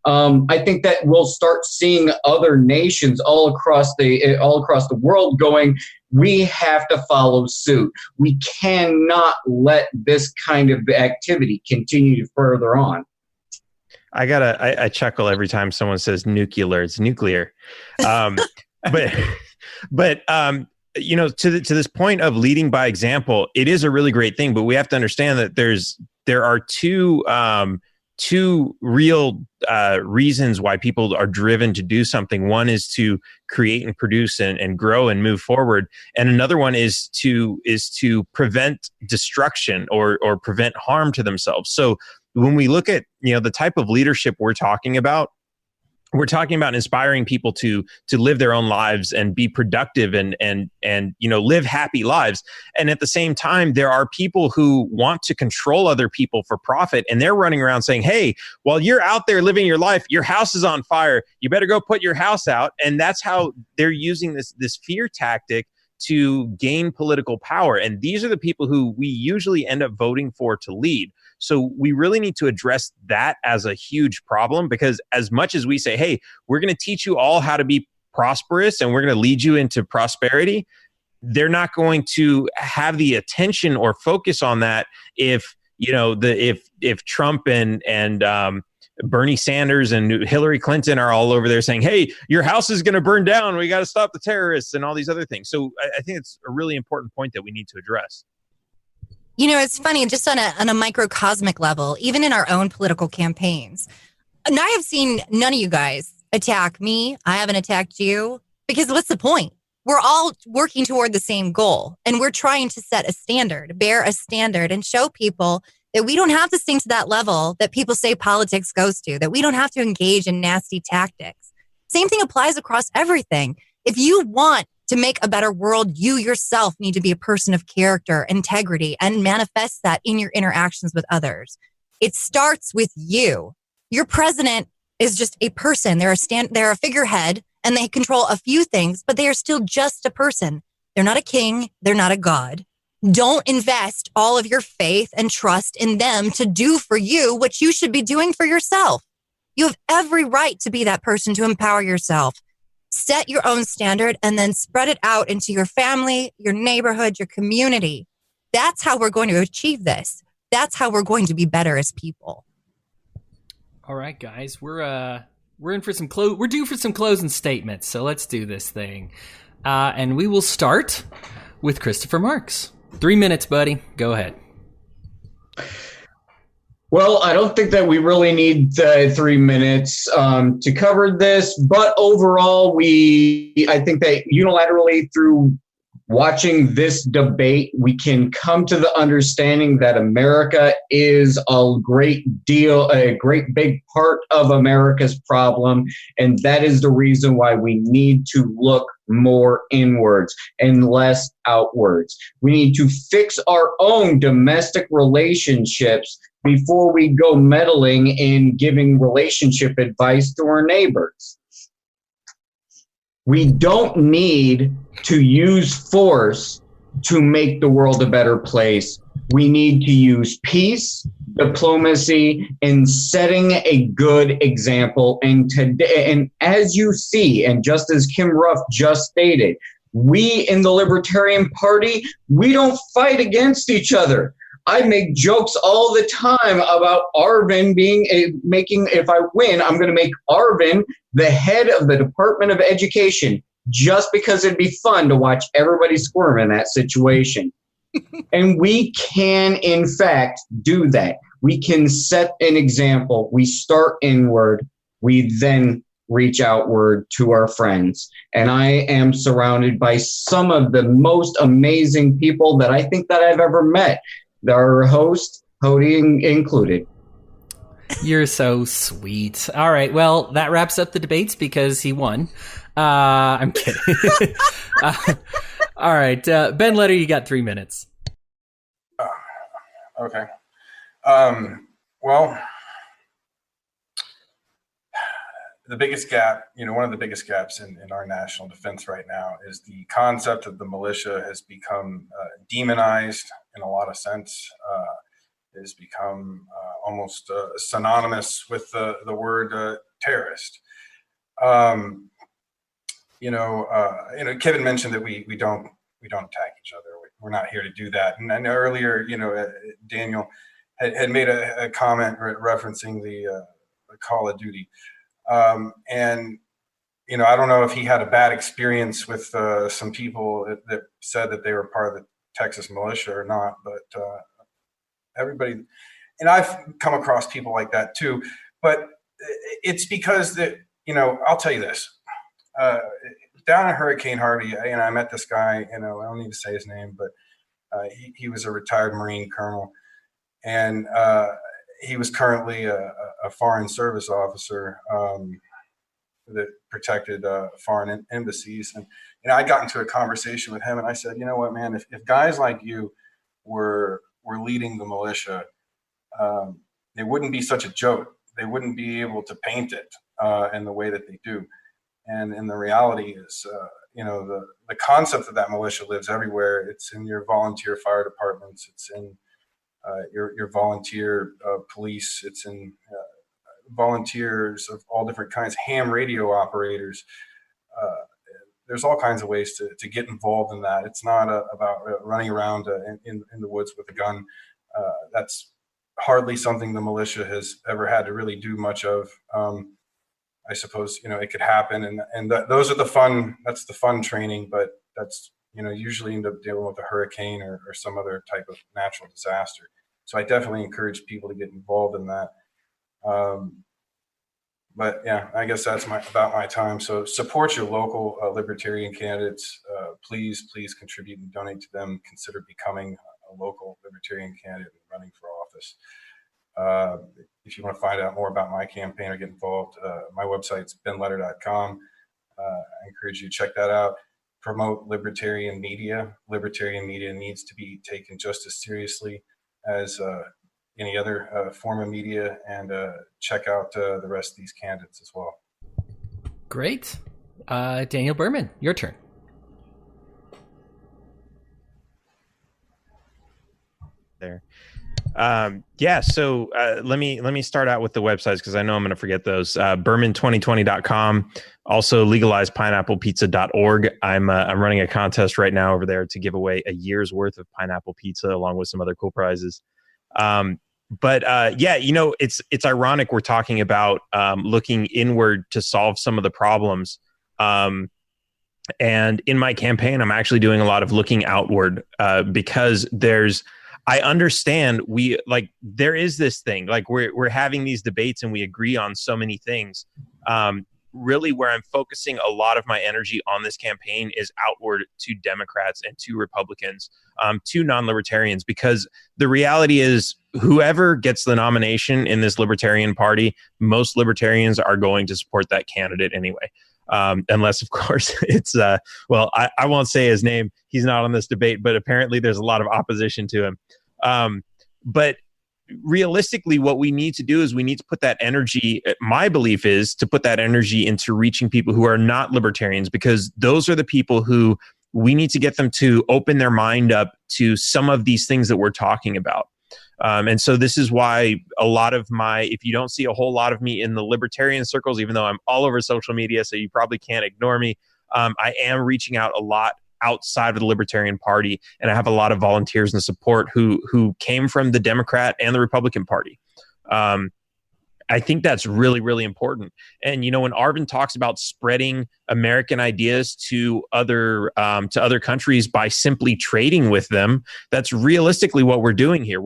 I think that we'll start seeing other nations all across the world going, we have to follow suit. We cannot let this kind of activity continue further on. I chuckle every time someone says nuclear. It's nuclear. But to this point of leading by example, it is a really great thing, but we have to understand that there are two real reasons why people are driven to do something. One is to create and produce and grow and move forward, and another one is to prevent destruction or prevent harm to themselves. So when we look at the type of leadership we're talking about inspiring people to live their own lives and be productive and live happy lives. And at the same time, there are people who want to control other people for profit, and they're running around saying, hey, while you're out there living your life, your house is on fire. You better go put your house out. And that's how they're using this fear tactic to gain political power. And these are the people who we usually end up voting for to lead. So we really need to address that as a huge problem, because as much as we say, hey, we're going to teach you all how to be prosperous and we're going to lead you into prosperity, they're not going to have the attention or focus on that if Trump and Bernie Sanders and Hillary Clinton are all over there saying, hey, your house is going to burn down. We got to stop the terrorists and all these other things. So I think it's a really important point that we need to address. It's funny, just on a microcosmic level, even in our own political campaigns. And I have seen none of you guys attack me. I haven't attacked you, because what's the point? We're all working toward the same goal, and we're trying to set a standard, bear a standard, and show people that we don't have to sink to that level that people say politics goes to, that we don't have to engage in nasty tactics. Same thing applies across everything. If you want to make a better world, you yourself need to be a person of character, integrity, and manifest that in your interactions with others. It starts with you. Your president is just a person. They're a figurehead, and they control a few things, but they are still just a person. They're not a king. They're not a god. Don't invest all of your faith and trust in them to do for you what you should be doing for yourself. You have every right to be that person, to empower yourself. Set your own standard and then spread it out into your family, your neighborhood, your community. That's how we're going to achieve this. That's how we're going to be better as people. All right, guys, we're in for we're due for some closing statements. So let's do this thing. And we will start with Christopher Marks. 3 minutes, buddy. Go ahead. Well, I don't think that we really need 3 minutes to cover this, but overall, I think that unilaterally through watching this debate, we can come to the understanding that America is a great big part of America's problem, and that is the reason why we need to look more inwards and less outwards. We need to fix our own domestic relationships before we go meddling in giving relationship advice to our neighbors. We don't need to use force to make the world a better place. We need to use peace, diplomacy, and setting a good example. And today, and as you see, and just as Kim Ruff just stated, we in the Libertarian Party, we don't fight against each other. I make jokes all the time about Arvin making, if I win, I'm going to make Arvin the head of the Department of Education, just because it'd be fun to watch everybody squirm in that situation. And we can, in fact, do that. We can set an example. We start inward. We then reach outward to our friends. And I am surrounded by some of the most amazing people that I think that I've ever met. Our host, Hody included. You're so sweet. All right. Well, that wraps up the debates because he won. I'm kidding. All right. Ben Letter, you got 3 minutes. Okay. Well, the biggest gap, one of the biggest gaps in our national defense right now is the concept of the militia has become demonized in a lot of sense. It has become almost synonymous with the word terrorist. Kevin mentioned that we don't attack each other. We're not here to do that. And I know earlier, Daniel had made a comment referencing the Call of Duty. And I don't know if he had a bad experience with some people that said that they were part of the Texas militia or not, but everybody, and I've come across people like that too, but it's because that, I'll tell you this, down in Hurricane Harvey, I met this guy, I don't need to say his name, but he was a retired Marine colonel, and he was currently a foreign service officer that protected foreign embassies. And I got into a conversation with him, and I said, you know what, man, if guys like you were leading the militia, it wouldn't be such a joke. They wouldn't be able to paint it in the way that they do. And the reality is, the concept of that militia lives everywhere. It's in your volunteer fire departments. It's in your volunteer police. It's in volunteers of all different kinds, ham radio operators. There's all kinds of ways to get involved in that. It's not about running around in the woods with a gun. That's hardly something the militia has ever had to really do much of. I suppose, it could happen. And those are that's the fun training, but that's, usually end up dealing with a hurricane or some other type of natural disaster. So I definitely encourage people to get involved in that. But yeah, I guess that's about my time. So support your local libertarian candidates. Please contribute and donate to them. Consider becoming a local libertarian candidate and running for office. If you want to find out more about my campaign or get involved, my website's benletter.com. I encourage you to check that out. Promote libertarian media. Libertarian media needs to be taken just as seriously as any other form of media, and check out the rest of these candidates as well. Great. Daniel Behrman, your turn. There. So let me start out with the websites because I know I'm going to forget those. Behrman2020.com, also legalizepineapplepizza.org. I'm running a contest right now over there to give away a year's worth of pineapple pizza along with some other cool prizes. It's ironic we're talking about looking inward to solve some of the problems. And in my campaign, I'm actually doing a lot of looking outward because I understand there is this thing, like we're having these debates and we agree on so many things. Really where I'm focusing a lot of my energy on this campaign is outward to Democrats and to Republicans, to non-libertarians, because the reality is whoever gets the nomination in this Libertarian Party, most libertarians are going to support that candidate anyway. Unless, of course, it's, I won't say his name. He's not on this debate, but apparently there's a lot of opposition to him. But realistically, what we need to do is we need to put that energy, my belief is to put that energy into reaching people who are not libertarians, because those are the people who we need to get them to open their mind up to some of these things that we're talking about. And so this is why a lot of if you don't see a whole lot of me in the libertarian circles, even though I'm all over social media, so you probably can't ignore me, I am reaching out a lot outside of the Libertarian Party, and I have a lot of volunteers and support who came from the Democrat and the Republican Party. I think that's really, really important. And, when Arvin talks about spreading American ideas to other countries by simply trading with them, that's realistically what we're doing here.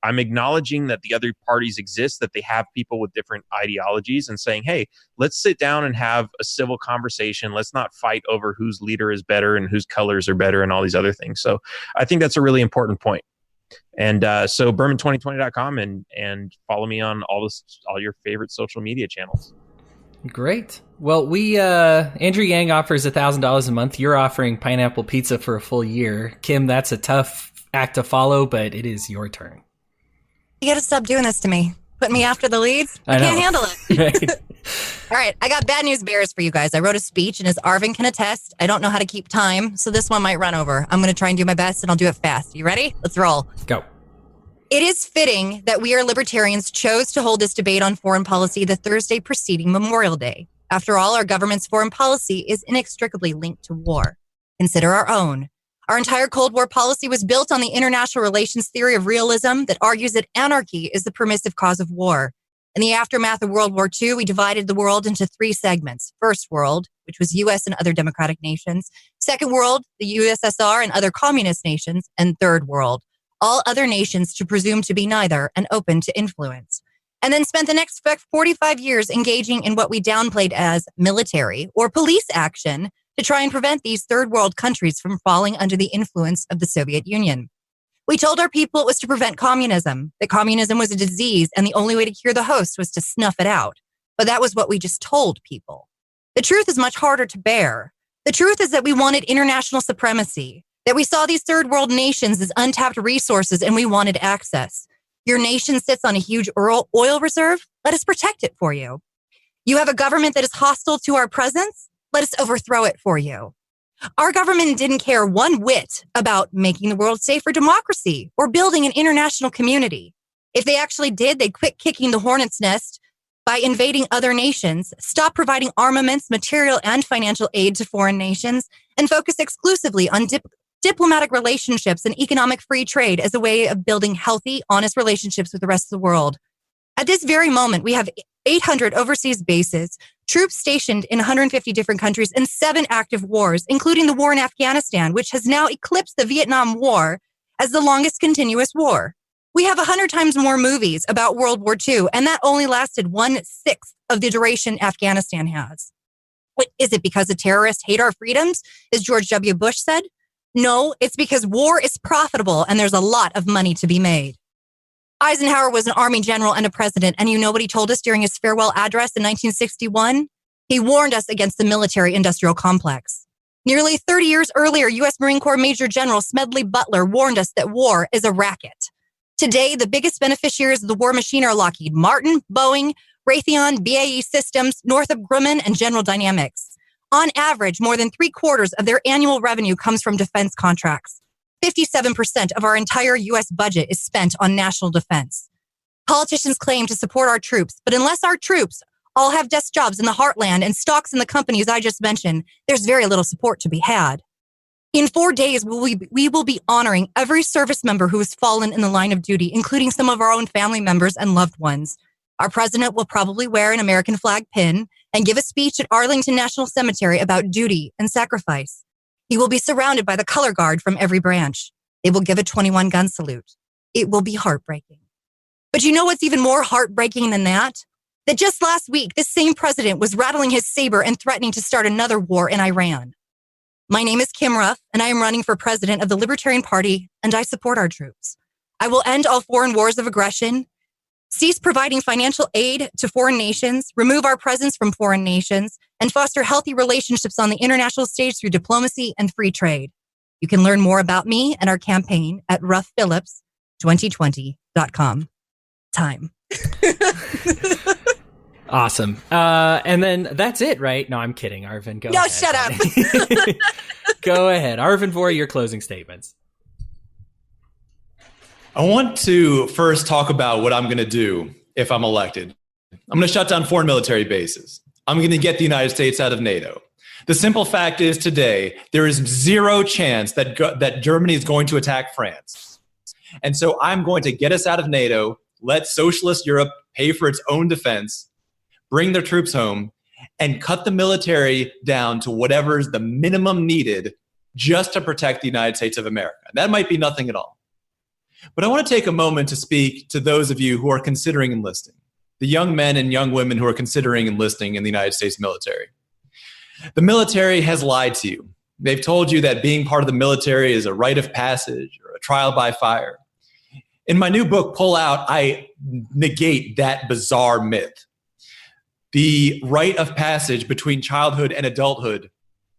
I'm acknowledging that the other parties exist, that they have people with different ideologies, and saying, hey, let's sit down and have a civil conversation. Let's not fight over whose leader is better and whose colors are better and all these other things. So I think that's a really important point. And so Behrman2020.com and follow me on all your favorite social media channels. Great. Well, Andrew Yang offers $1,000 a month. You're offering pineapple pizza for a full year. Kim, that's a tough act to follow, but it is your turn. You got to stop doing this to me. Put me after the leads. I can't handle it. Right. All right, I got bad news bears for you guys. I wrote a speech, and as Arvin can attest, I don't know how to keep time, so this one might run over. I'm going to try and do my best, and I'll do it fast. You ready? Let's roll. Go. It is fitting that We Are Libertarians chose to hold this debate on foreign policy the Thursday preceding Memorial Day. After all, our government's foreign policy is inextricably linked to war. Consider our own. Our entire Cold War policy was built on the international relations theory of realism that argues that anarchy is the permissive cause of war. In the aftermath of World War II, we divided the world into three segments. First world, which was U.S. and other democratic nations. Second world, the USSR and other communist nations. And third world, all other nations to presume to be neither and open to influence. And then spent the next 45 years engaging in what we downplayed as military or police action to try and prevent these third world countries from falling under the influence of the Soviet Union. We told our people it was to prevent communism, that communism was a disease and the only way to cure the host was to snuff it out. But that was what we just told people. The truth is much harder to bear. The truth is that we wanted international supremacy, that we saw these third world nations as untapped resources and we wanted access. Your nation sits on a huge oil reserve. Let us protect it for you. You have a government that is hostile to our presence. Let us overthrow it for you. Our government didn't care one whit about making the world safe for democracy or building an international community. If they actually did, they'd quit kicking the hornet's nest by invading other nations, stop providing armaments, material, and financial aid to foreign nations, and focus exclusively on diplomatic relationships and economic free trade as a way of building healthy, honest relationships with the rest of the world. At this very moment, we have 800 overseas bases, troops stationed in 150 different countries, and 7 active wars, including the war in Afghanistan, which has now eclipsed the Vietnam War as the longest continuous war. We have 100 times more movies about World War II, and that only lasted 1/6 of the duration Afghanistan has. Is it because the terrorists hate our freedoms, as George W. Bush said? No, it's because war is profitable and there's a lot of money to be made. Eisenhower was an army general and a president, and you know what he told us during his farewell address in 1961? He warned us against the military-industrial complex. Nearly 30 years earlier, U.S. Marine Corps Major General Smedley Butler warned us that war is a racket. Today, the biggest beneficiaries of the war machine are Lockheed Martin, Boeing, Raytheon, BAE Systems, Northrop Grumman, and General Dynamics. On average, more than 3/4 of their annual revenue comes from defense contracts. 57% of our entire U.S. budget is spent on national defense. Politicians claim to support our troops, but unless our troops all have desk jobs in the heartland and stocks in the companies I just mentioned, there's very little support to be had. In 4 days, we will be honoring every service member who has fallen in the line of duty, including some of our own family members and loved ones. Our president will probably wear an American flag pin and give a speech at Arlington National Cemetery about duty and sacrifice. He will be surrounded by the color guard from every branch. They will give a 21-gun salute. It will be heartbreaking. But you know what's even more heartbreaking than that? That just last week, this same president was rattling his saber and threatening to start another war in Iran. My name is Kim Ruff, and I am running for president of the Libertarian Party, and I support our troops. I will end all foreign wars of aggression, cease providing financial aid to foreign nations, remove our presence from foreign nations, and foster healthy relationships on the international stage through diplomacy and free trade. You can learn more about me and our campaign at ruffphillips2020.com. Time. Awesome. And then that's it, right? No, I'm kidding. Arvin, go ahead. No, shut up. Go ahead. Arvin Vohra, your closing statements. I want to first talk about what I'm going to do if I'm elected. I'm going to shut down foreign military bases. I'm going to get the United States out of NATO. The simple fact is today, there is zero chance that Germany is going to attack France. And so I'm going to get us out of NATO, let socialist Europe pay for its own defense, bring their troops home, and cut the military down to whatever is the minimum needed just to protect the United States of America. That might be nothing at all. But I want to take a moment to speak to those of you who are considering enlisting, the young men and young women who are considering enlisting in the United States military. The military has lied to you. They've told you that being part of the military is a rite of passage or a trial by fire. In my new book, Pull Out, I negate that bizarre myth. The rite of passage between childhood and adulthood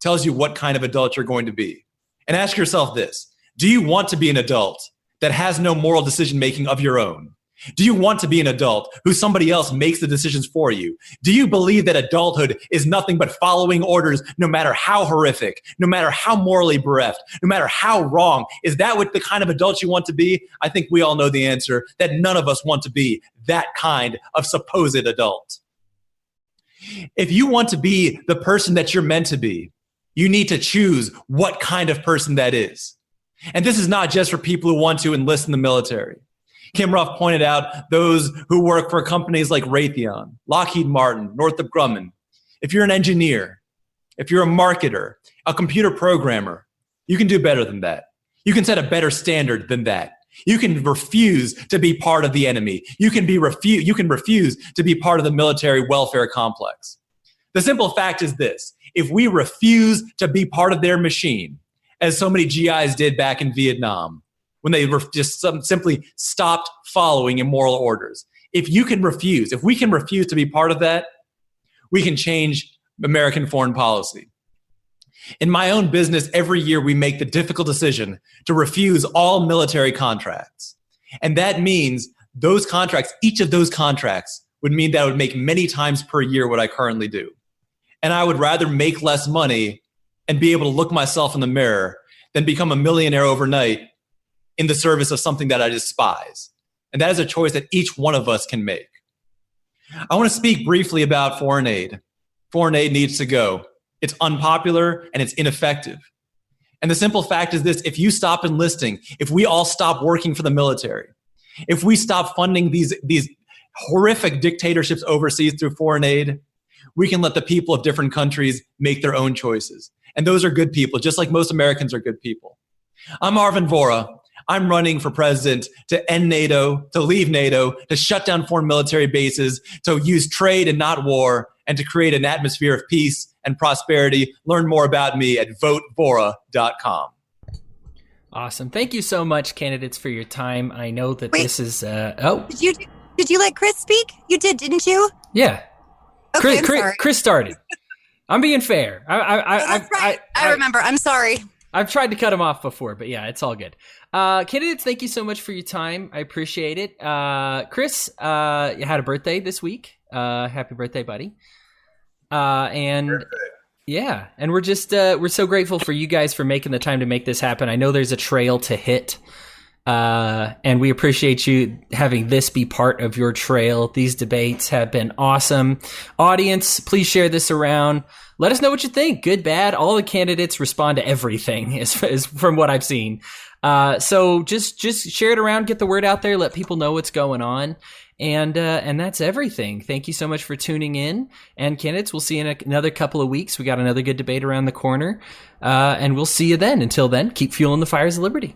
tells you what kind of adult you're going to be. And ask yourself this: do you want to be an adult that has no moral decision-making of your own? Do you want to be an adult who somebody else makes the decisions for you? Do you believe that adulthood is nothing but following orders, no matter how horrific, no matter how morally bereft, no matter how wrong? Is that what the kind of adult you want to be? I think we all know the answer, that none of us want to be that kind of supposed adult. If you want to be the person that you're meant to be, you need to choose what kind of person that is. And this is not just for people who want to enlist in the military. Kim Ruff pointed out those who work for companies like Raytheon, Lockheed Martin, Northrop Grumman. If you're an engineer, if you're a marketer, a computer programmer, you can do better than that. You can set a better standard than that. You can refuse to be part of the enemy. You can refuse to be part of the military welfare complex. The simple fact is this: if we refuse to be part of their machine, as so many GIs did back in Vietnam, when they just simply stopped following immoral orders. If we can refuse to be part of that, we can change American foreign policy. In my own business, every year we make the difficult decision to refuse all military contracts. And that means those contracts, each of those contracts would mean that I would make many times per year what I currently do. And I would rather make less money and be able to look myself in the mirror than become a millionaire overnight in the service of something that I despise. And that is a choice that each one of us can make. I want to speak briefly about foreign aid. Foreign aid needs to go. It's unpopular and it's ineffective. And the simple fact is this: if you stop enlisting, if we all stop working for the military, if we stop funding these horrific dictatorships overseas through foreign aid, we can let the people of different countries make their own choices. And those are good people, just like most Americans are good people. I'm Arvin Vohra. I'm running for president to end NATO, to leave NATO, to shut down foreign military bases, to use trade and not war, and to create an atmosphere of peace and prosperity. Learn more about me at votevohra.com. Awesome. Thank you so much, candidates, for your time. I know that this is... Did you let Chris speak? You did, didn't you? Yeah. Okay, I'm sorry. Chris started. I'm being fair. That's right. I remember. I'm sorry. I've tried to cut him off before, but yeah, it's all good. Candidates, thank you so much for your time. I appreciate it. Chris, you had a birthday this week. Happy birthday, buddy. And yeah, and we're just we're so grateful for you guys for making the time to make this happen. I know there's a trail to hit. And we appreciate you having this be part of your trail. These debates have been awesome. Audience, please share this around. Let us know what you think. Good, bad. All the candidates respond to everything is from what I've seen. So just share it around, get the word out there, let people know what's going on. And that's everything. Thank you so much for tuning in. And candidates, we'll see you in another couple of weeks. We got another good debate around the corner. And we'll see you then. Until then, keep fueling the fires of liberty.